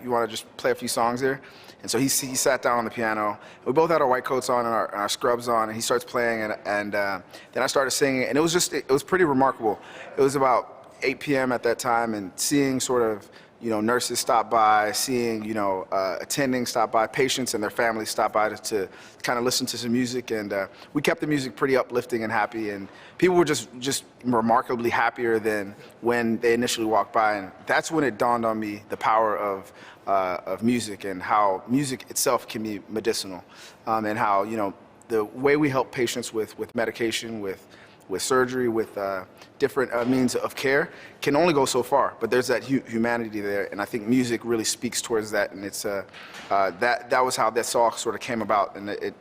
S10: want to just play a few songs here? And so he sat down on the piano. We both had our white coats on and our scrubs on, and he starts playing, and then I started singing, and it was pretty remarkable. It was about 8 p.m. at that time, and seeing sort of, nurses stop by, seeing, attendings stop by, patients and their families stop by to kind of listen to some music, and we kept the music pretty uplifting and happy, and people were just remarkably happier than when they initially walked by, and that's when it dawned on me the power of music and how music itself can be medicinal, and how, the way we help patients with medication, with with surgery, with different means of care, can only go so far. But there's that humanity there, and I think music really speaks towards that. And it's that was how this all sort of came about, and it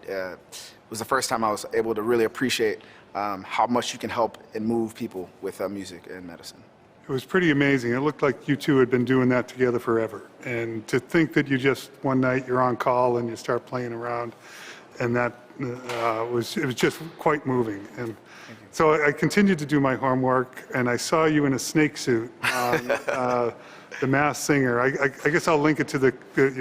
S10: was the first time I was able to really appreciate how much you can help and move people with music and medicine.
S3: It was pretty amazing. It looked like you two had been doing that together forever. And to think that you just, one night you're on call and you start playing around, and that it was just quite moving. And so I continued to do my homework, and I saw you in a snake suit on The Masked Singer. I guess I'll link it to the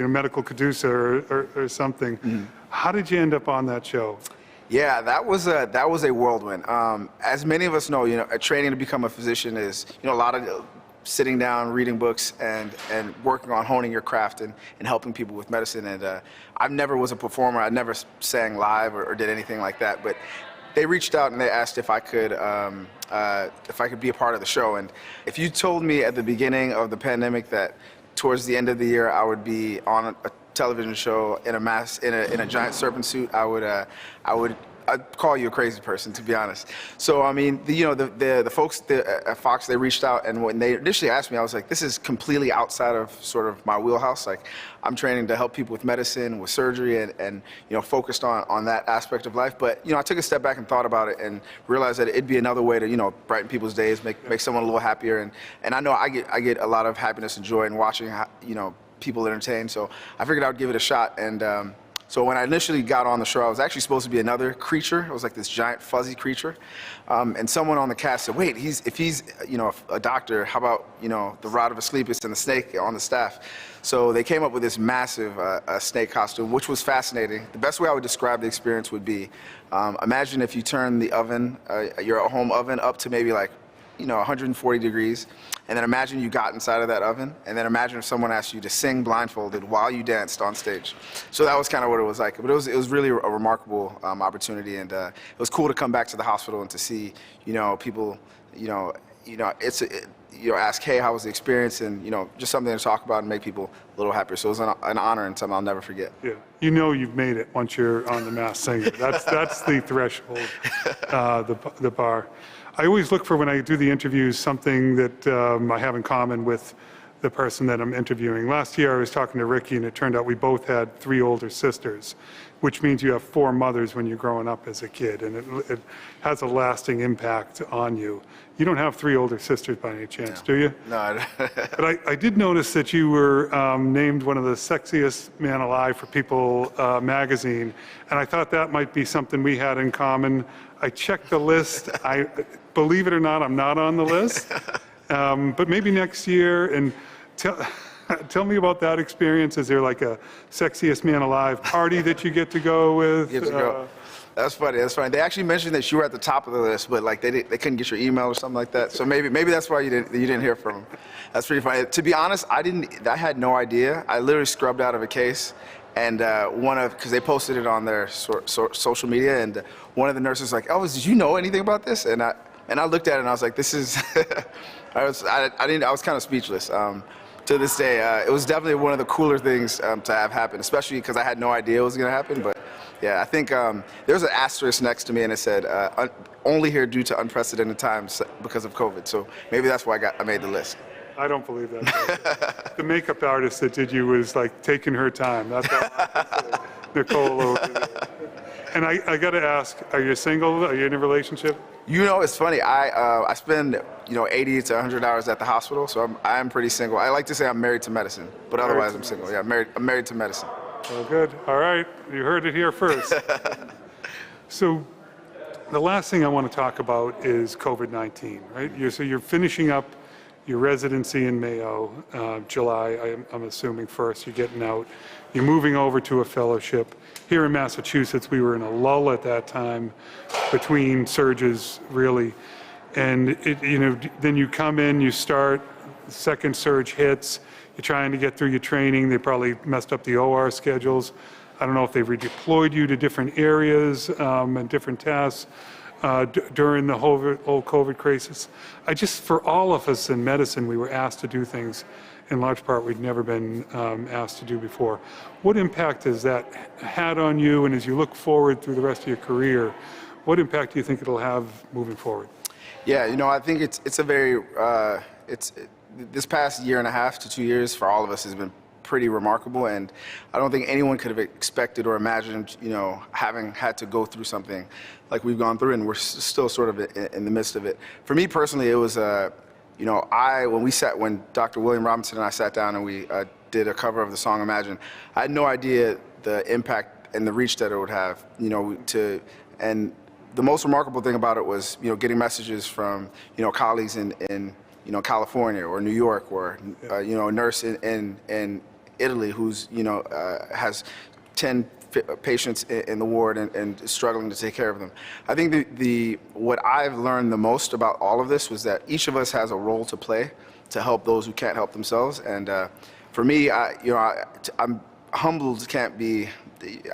S3: medical Caduceus or something. Mm-hmm. How did you end up on that show?
S10: Yeah, that was a whirlwind. As many of us know, training to become a physician is, a lot of sitting down, reading books, and working on honing your craft and helping people with medicine. And I never was a performer. I never sang live or did anything like that. But they reached out and they asked if I could be a part of the show. And if you told me at the beginning of the pandemic that towards the end of the year I would be on a television show in a mask, in a giant serpent suit, I'd call you a crazy person, to be honest. So I mean, the folks at Fox, they reached out, and when they initially asked me, I was like, this is completely outside of sort of my wheelhouse. Like, I'm training to help people with medicine, with surgery, and focused on that aspect of life. But I took a step back and thought about it and realized that it'd be another way to brighten people's days, make someone a little happier. And I know I get a lot of happiness and joy in watching people entertained. So I figured I would give it a shot. And so when I initially got on the show, I was actually supposed to be another creature. It was like this giant fuzzy creature. And someone on the cast said, wait, if he's a doctor, how about the rod of Asclepius and the snake on the staff? So they came up with this massive snake costume, which was fascinating. The best way I would describe the experience would be, imagine if you turn the oven, your home oven, up to maybe like 140 degrees, and then imagine you got inside of that oven, and then imagine if someone asked you to sing blindfolded while you danced on stage. So that was kind of what it was like. But it was really a remarkable opportunity, and it was cool to come back to the hospital and to see people ask, hey, how was the experience, and just something to talk about and make people a little happier. So it was an honor and something I'll never forget. Yeah,
S3: you've made it once you're on The Masked Singer. That's the threshold, the bar. I always look for, when I do the interviews, something that I have in common with the person that I'm interviewing. Last year I was talking to Ricky, and it turned out we both had 3 older sisters, which means you have 4 mothers when you're growing up as a kid, and it has a lasting impact on you. You don't have 3 older sisters by any chance, do you?
S10: No, I don't.
S3: But I did notice that you were named one of the sexiest man alive for People magazine, and I thought that might be something we had in common. I checked the list. Believe it or not, I'm not on the list. But maybe next year. And tell me about that experience. Is there like a sexiest man alive party that you get to go with?
S10: Get to go. That's funny. They actually mentioned that you were at the top of the list, but like they couldn't get your email or something like that. So maybe that's why you didn't hear from them. That's pretty funny. To be honest, I had no idea. I literally scrubbed out of a case. And because they posted it on their social media, and one of the nurses was like, "Oh, did you know anything about this?" And I looked at it and I was like, "This is," I was kind of speechless. To this day, it was definitely one of the cooler things to have happen, especially because I had no idea it was going to happen. But yeah, I think there was an asterisk next to me, and it said, "Only here due to unprecedented times because of COVID." So maybe that's why I made the list.
S3: I don't believe that. The makeup artist that did you was like taking her time. That's how Nicole over there. And I got to ask, are you single? Are you in a relationship?
S10: It's funny. I spend 80 to 100 hours at the hospital, so I'm pretty single. I like to say I'm married to medicine, but otherwise I'm single. Yeah, I'm married to medicine.
S3: Well, good. All right, you heard it here first. So the last thing I want to talk about is COVID-19, right? So you're finishing up your residency in Mayo, July, I'm assuming first, you're getting out. You're moving over to a fellowship. Here in Massachusetts, we were in a lull at that time between surges, really. And then you come in, you start, second surge hits, you're trying to get through your training. They probably messed up the OR schedules. I don't know if they've redeployed you to different areas and different tasks. During the whole COVID crisis. For all of us in medicine, we were asked to do things in large part we'd never been asked to do before. What impact has that had on you? And as you look forward through the rest of your career, What impact do you think it'll have moving forward?
S10: Yeah, you know, I think it's a very this past year and a half to 2 years for all of us has been pretty remarkable, and I don't think anyone could have expected or imagined, you know, having had to go through something like we've gone through, and we're still sort of in the midst of it. For me personally, it was, you know, when Dr. William Robinson and I sat down and we did a cover of the song Imagine, I had no idea the impact and the reach that it would have, you know, and the most remarkable thing about it was, you know, getting messages from, you know, colleagues in you know, California or New York, or you know, a nurse in Italy who's, you know, has 10 patients in the ward and is struggling to take care of them. I think what I've learned the most about all of this was that each of us has a role to play to help those who can't help themselves. And for me, you know, I'm humbled.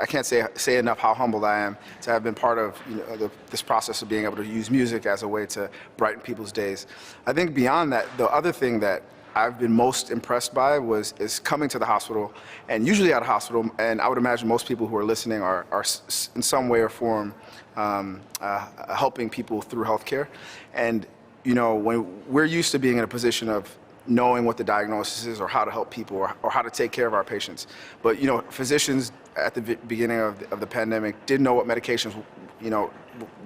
S10: I can't say enough how humbled I am to have been part of, you know, this process of being able to use music as a way to brighten people's days. I think beyond that, the other thing that I've been most impressed by is coming to the hospital, and usually at a hospital, and I would imagine most people who are listening are in some way or form helping people through healthcare. And you know, when we're used to being in a position of knowing what the diagnosis is or how to help people or how to take care of our patients. But, you know, physicians at the beginning of the pandemic didn't know what medications, you know,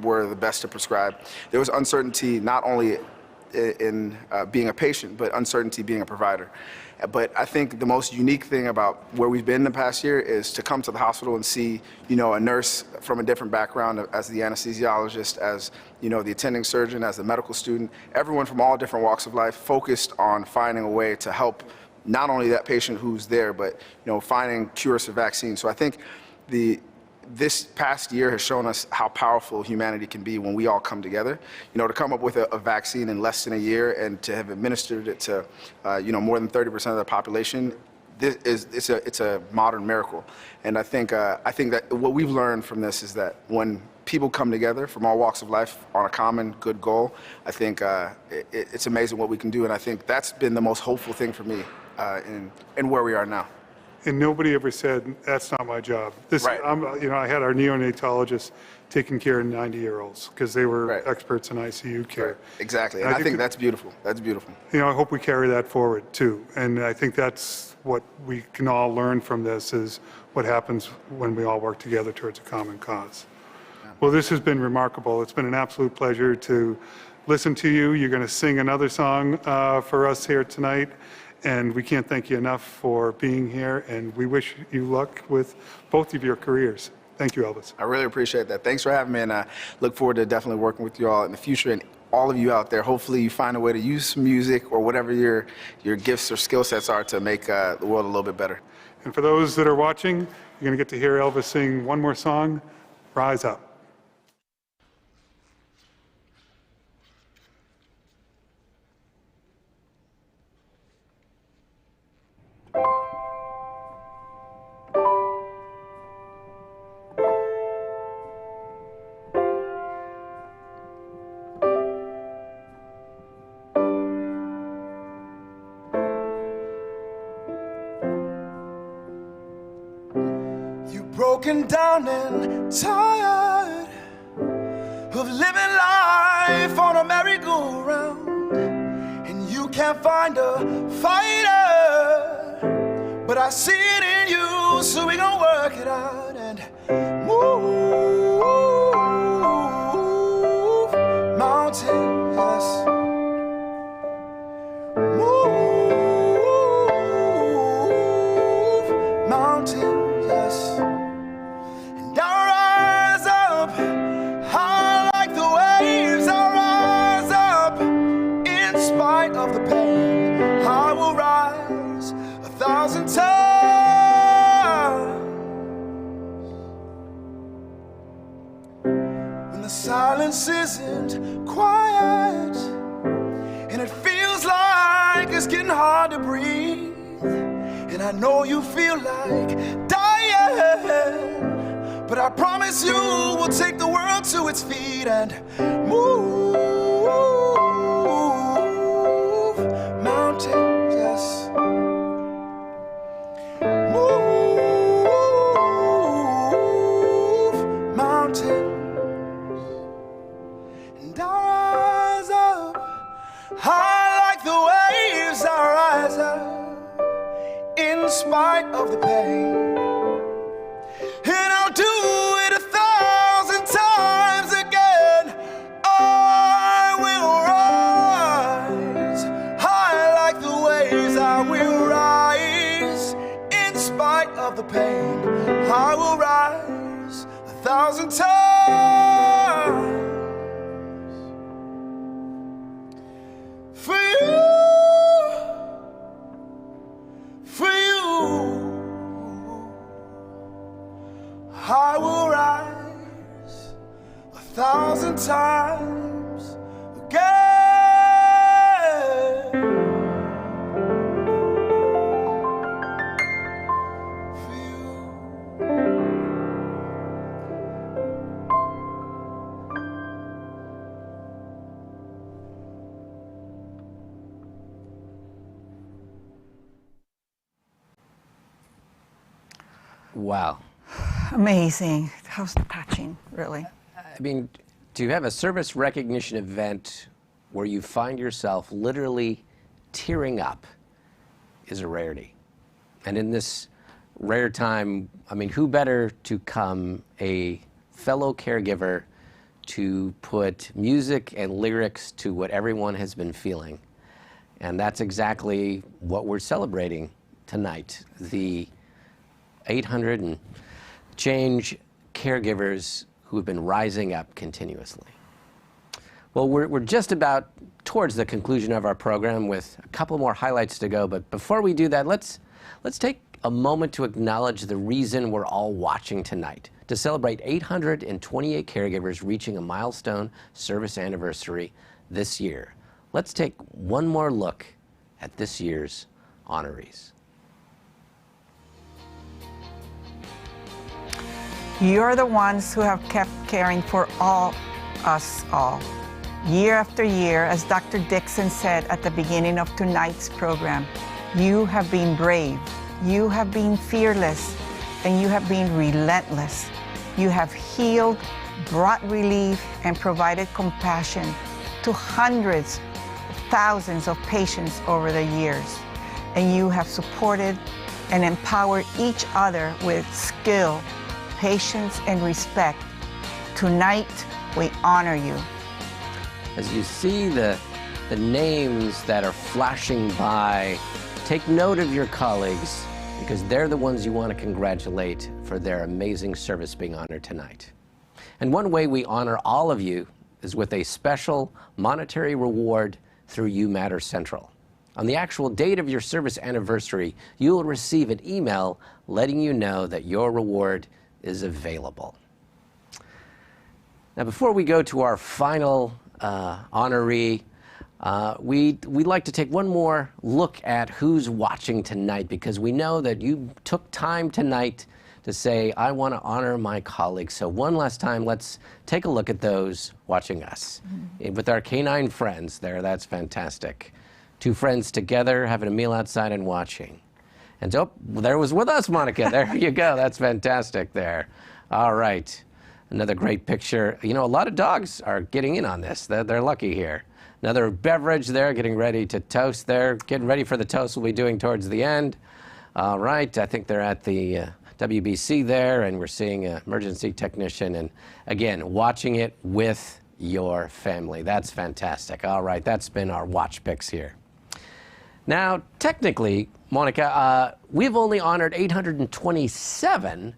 S10: were the best to prescribe. There was uncertainty not only in being a patient, but uncertainty being a provider. But I think the most unique thing about where we've been the past year is to come to the hospital and see, you know, a nurse from a different background, as the anesthesiologist, as, you know, the attending surgeon, as the medical student, everyone from all different walks of life focused on finding a way to help not only that patient who's there, but, you know, finding cures for vaccines. So I think this past year has shown us how powerful humanity can be when we all come together. You know, to come up with a vaccine in less than a year and to have administered it to, you know, more than 30% of the population, it's a modern miracle. And I think that what we've learned from this is that when people come together from all walks of life on a common good goal, I think it's amazing what we can do. And I think that's been the most hopeful thing for me in where we are now.
S3: And nobody ever said, that's not my job.
S10: Right.
S3: You know, I had our neonatologists taking care of 90-year-olds because they were experts in ICU care.
S10: Right. Exactly, and I think that's beautiful. That's beautiful.
S3: You know, I hope we carry that forward too. And I think that's what we can all learn from this, is what happens when we all work together towards a common cause. Yeah. Well, this has been remarkable. It's been an absolute pleasure to listen to you. You're going to sing another song for us here tonight. And we can't thank you enough for being here, and we wish you luck with both of your careers. Thank you, Elvis.
S10: I really appreciate that. Thanks for having me, and I look forward to definitely working with you all in the future. And all of you out there, hopefully you find a way to use some music or whatever your gifts or skill sets are to make the world a little bit better.
S3: And for those that are watching, you're going to get to hear Elvis sing one more song, Rise Up.
S5: Broken down and tired of living life on a merry-go-round, and you can't find a fighter, but I see it in you, so we gon' work it out and move mountains, move mountains, yes. Of the pain, I will rise 1,000 times. When the silence isn't quiet and it feels like it's getting hard to breathe, and I know you feel like dying, but I promise you we'll take the world to its feet and move mountains, yes. Move mountains. I like the waves that rise up in spite of the pain. And I'll do it 1,000 times again. I will rise. I like the waves, I will rise. In spite of the pain, I will rise 1,000 times. For you, for you, I will rise 1,000 times again. For you.
S1: Wow.
S2: Amazing. That was touching, really.
S1: I mean, to have a service recognition event where you find yourself literally tearing up is a rarity. And in this rare time, I mean, who better to come a fellow caregiver to put music and lyrics to what everyone has been feeling. And that's exactly what we're celebrating tonight. The 800 and change caregivers who have been rising up continuously. Well, we're just about towards the conclusion of our program with a couple more highlights to go, but before we do that, let's take a moment to acknowledge the reason we're all watching tonight, to celebrate 828 caregivers reaching a milestone service anniversary this year. Let's take one more look at this year's honorees.
S2: You're the ones who have kept caring for us all. Year after year, as Dr. Dixon said at the beginning of tonight's program, you have been brave, you have been fearless, and you have been relentless. You have healed, brought relief, and provided compassion to hundreds, thousands of patients over the years. And you have supported and empowered each other with skill, patience, and respect. Tonight, we honor you.
S1: As you see the names that are flashing by, take note of your colleagues because they're the ones you want to congratulate for their amazing service being honored tonight. And one way we honor all of you is with a special monetary reward through UMatter Central. On the actual date of your service anniversary, you will receive an email letting you know that your reward is available. Now, before we go to our final honoree, we'd like to take one more look at who's watching tonight because we know that you took time tonight to say, I want to honor my colleagues. So one last time, let's take a look at those watching us. With our canine friends there, that's fantastic. Two friends together having a meal outside and watching. And oh, there was with us, Monica. There you go. That's fantastic there. All right. Another great picture. You know, a lot of dogs are getting in on this. They're lucky here. Another beverage there, getting ready to toast there. Getting ready for the toast we'll be doing towards the end. All right. I think they're at the WBC there, and we're seeing an emergency technician. And again, watching it with your family. That's fantastic. All right. That's been our watch picks here. Now, technically, Monica, we've only honored 827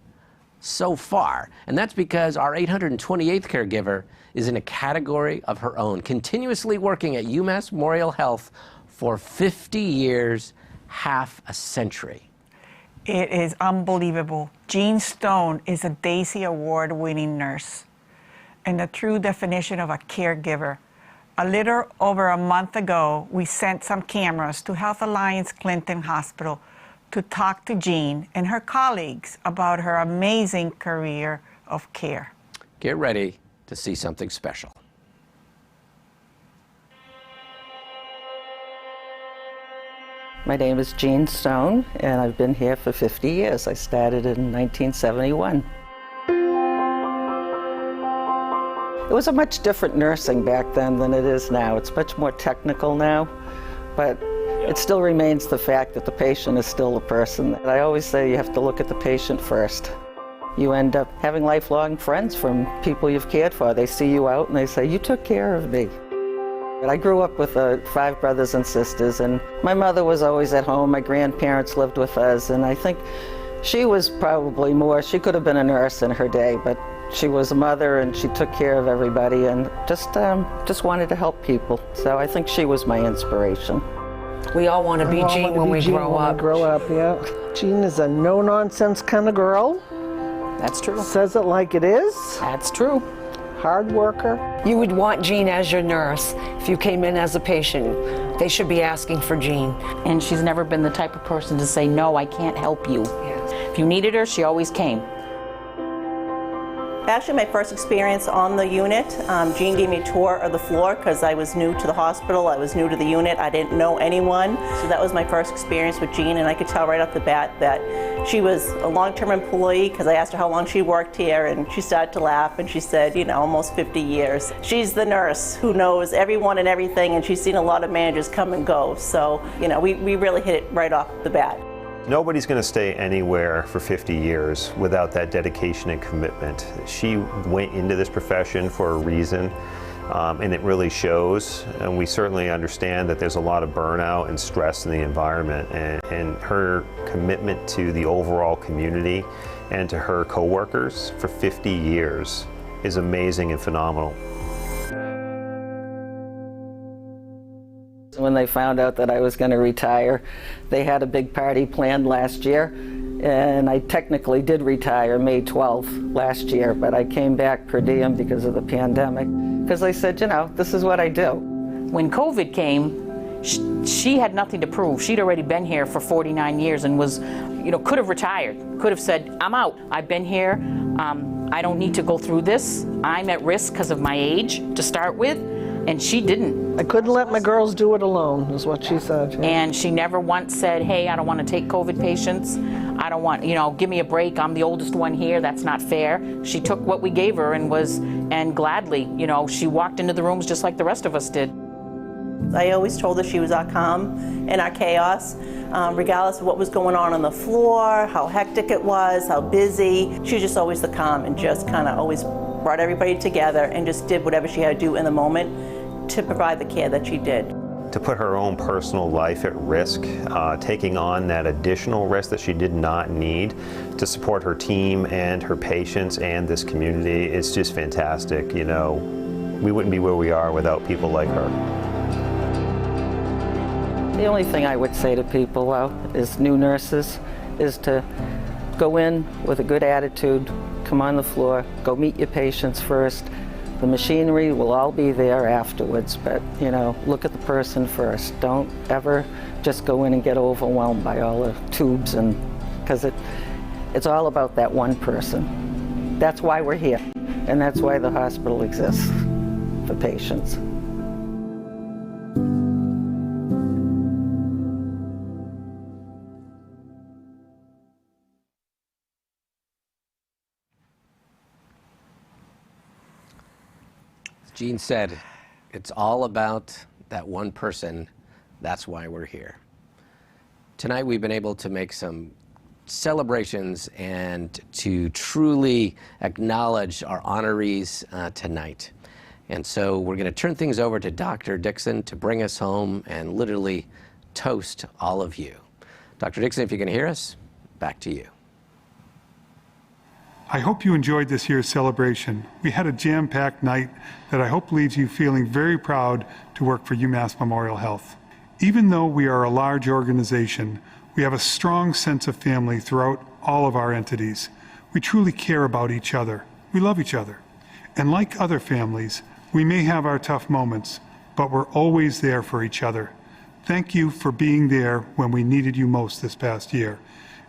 S1: so far, and that's because our 828th caregiver is in a category of her own, continuously working at UMass Memorial Health for 50 years, half a century.
S2: It is unbelievable. Jean Stone is a Daisy Award-winning nurse and the true definition of a caregiver. A little over a month ago, we sent some cameras to Health Alliance Clinton Hospital to talk to Jean and her colleagues about her amazing career of care.
S1: Get ready to see something special.
S11: My name is Jean Stone, and I've been here for 50 years. I started in 1971. It was a much different nursing back then than it is now. It's much more technical now, but it still remains the fact that the patient is still the person. And I always say you have to look at the patient first. You end up having lifelong friends from people you've cared for. They see you out and they say, you took care of me. I grew up with 5 brothers and sisters, and my mother was always at home. My grandparents lived with us, and I think she was probably more, she could have been a nurse in her day, but she was a mother and she took care of everybody and just wanted to help people. So I think she was my inspiration.
S12: We all want to be Jean when we grow up.
S13: Yeah. Jean is a no-nonsense kind of girl.
S12: That's true.
S13: Says it like it is.
S12: That's true.
S13: Hard worker.
S12: You would want Jean as your nurse. If you came in as a patient, they should be asking for Jean.
S14: And she's never been the type of person to say, no, I can't help you.
S12: Yes.
S14: If you needed her, she always came.
S15: Actually, my first experience on the unit, Jean gave me a tour of the floor because I was new to the hospital, I was new to the unit, I didn't know anyone. So that was my first experience with Jean, and I could tell right off the bat that she was a long-term employee because I asked her how long she worked here, and she started to laugh and she said, you know, almost 50 years. She's the nurse who knows everyone and everything, and she's seen a lot of managers come and go. So, you know, we really hit it right off the bat.
S7: Nobody's going to stay anywhere for 50 years without that dedication and commitment. She went into this profession for a reason, and it really shows. And we certainly understand that there's a lot of burnout and stress in the environment, and her commitment to the overall community and to her coworkers for 50 years is amazing and phenomenal.
S11: When they found out that I was going to retire, they had a big party planned last year, and I technically did retire May 12th last year, but I came back per diem because of the pandemic, because they said, you know, this is what I do.
S14: When COVID came, she had nothing to prove. She'd already been here for 49 years and was, you know, could have retired, could have said, I'm out. I've been here. I don't need to go through this. I'm at risk because of my age to start with. And she didn't.
S13: I couldn't let my girls do it alone, is what she said. Yeah.
S14: And she never once said, hey, I don't want to take COVID patients. I don't want, you know, give me a break. I'm the oldest one here. That's not fair. She took what we gave her and gladly, you know, she walked into the rooms just like the rest of us did.
S15: I always told her she was our calm and our chaos, regardless of what was going on the floor, how hectic it was, how busy. She was just always the calm and just kind of always brought everybody together and just did whatever she had to do in the moment to provide the care that she did.
S7: To put her own personal life at risk, taking on that additional risk that she did not need to support her team and her patients and this community, it's just fantastic. You know, we wouldn't be where we are without people like her.
S11: The only thing I would say to people, well, is new nurses, is to go in with a good attitude, come on the floor, go meet your patients first. The machinery will all be there afterwards, but, you know, look at the person first. Don't ever just go in and get overwhelmed by all the tubes, and because it's all about that one person. That's why we're here, and that's why the hospital exists, for patients.
S1: Jean said, it's all about that one person. That's why we're here. Tonight we've been able to make some celebrations and to truly acknowledge our honorees tonight. And so we're going to turn things over to Dr. Dixon to bring us home and literally toast all of you. Dr. Dixon, if you can hear us, back to you.
S3: I hope you enjoyed this year's celebration. We had a jam-packed night that I hope leaves you feeling very proud to work for UMass Memorial Health. Even though we are a large organization, we have a strong sense of family throughout all of our entities. We truly care about each other. We love each other. And like other families, we may have our tough moments, but we're always there for each other. Thank you for being there when we needed you most this past year.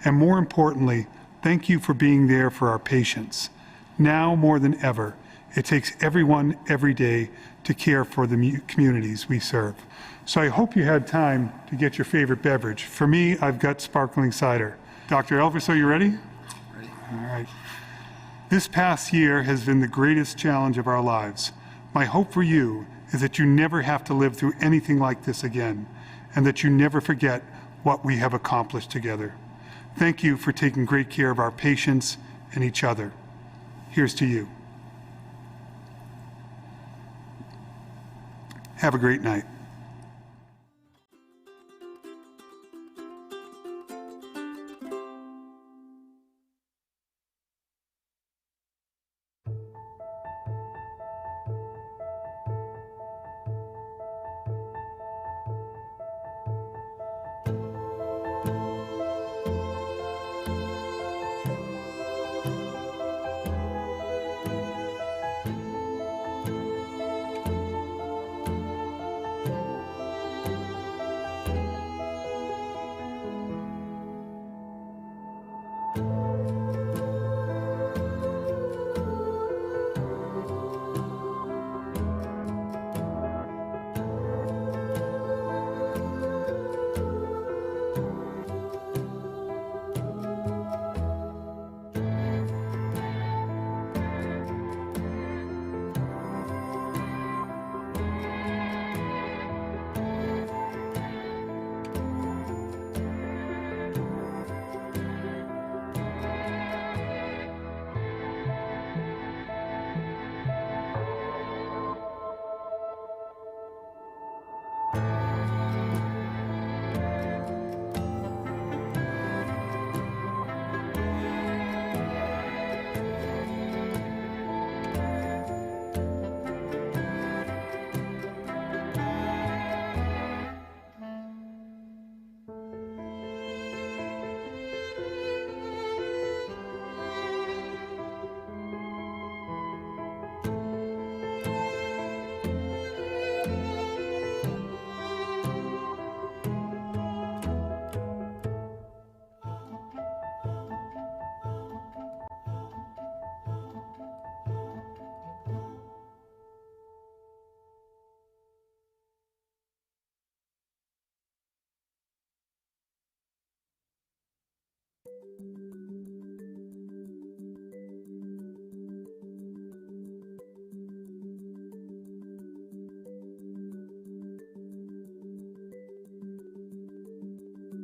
S3: And more importantly, thank you for being there for our patients. Now more than ever, it takes everyone every day to care for the communities we serve. So I hope you had time to get your favorite beverage. For me, I've got sparkling cider. Dr. Elvis, are you ready? Ready. All right. This past year has been the greatest challenge of our lives. My hope for you is that you never have to live through anything like this again, and that you never forget what we have accomplished together. Thank you for taking great care of our patients and each other. Here's to you. Have a great night.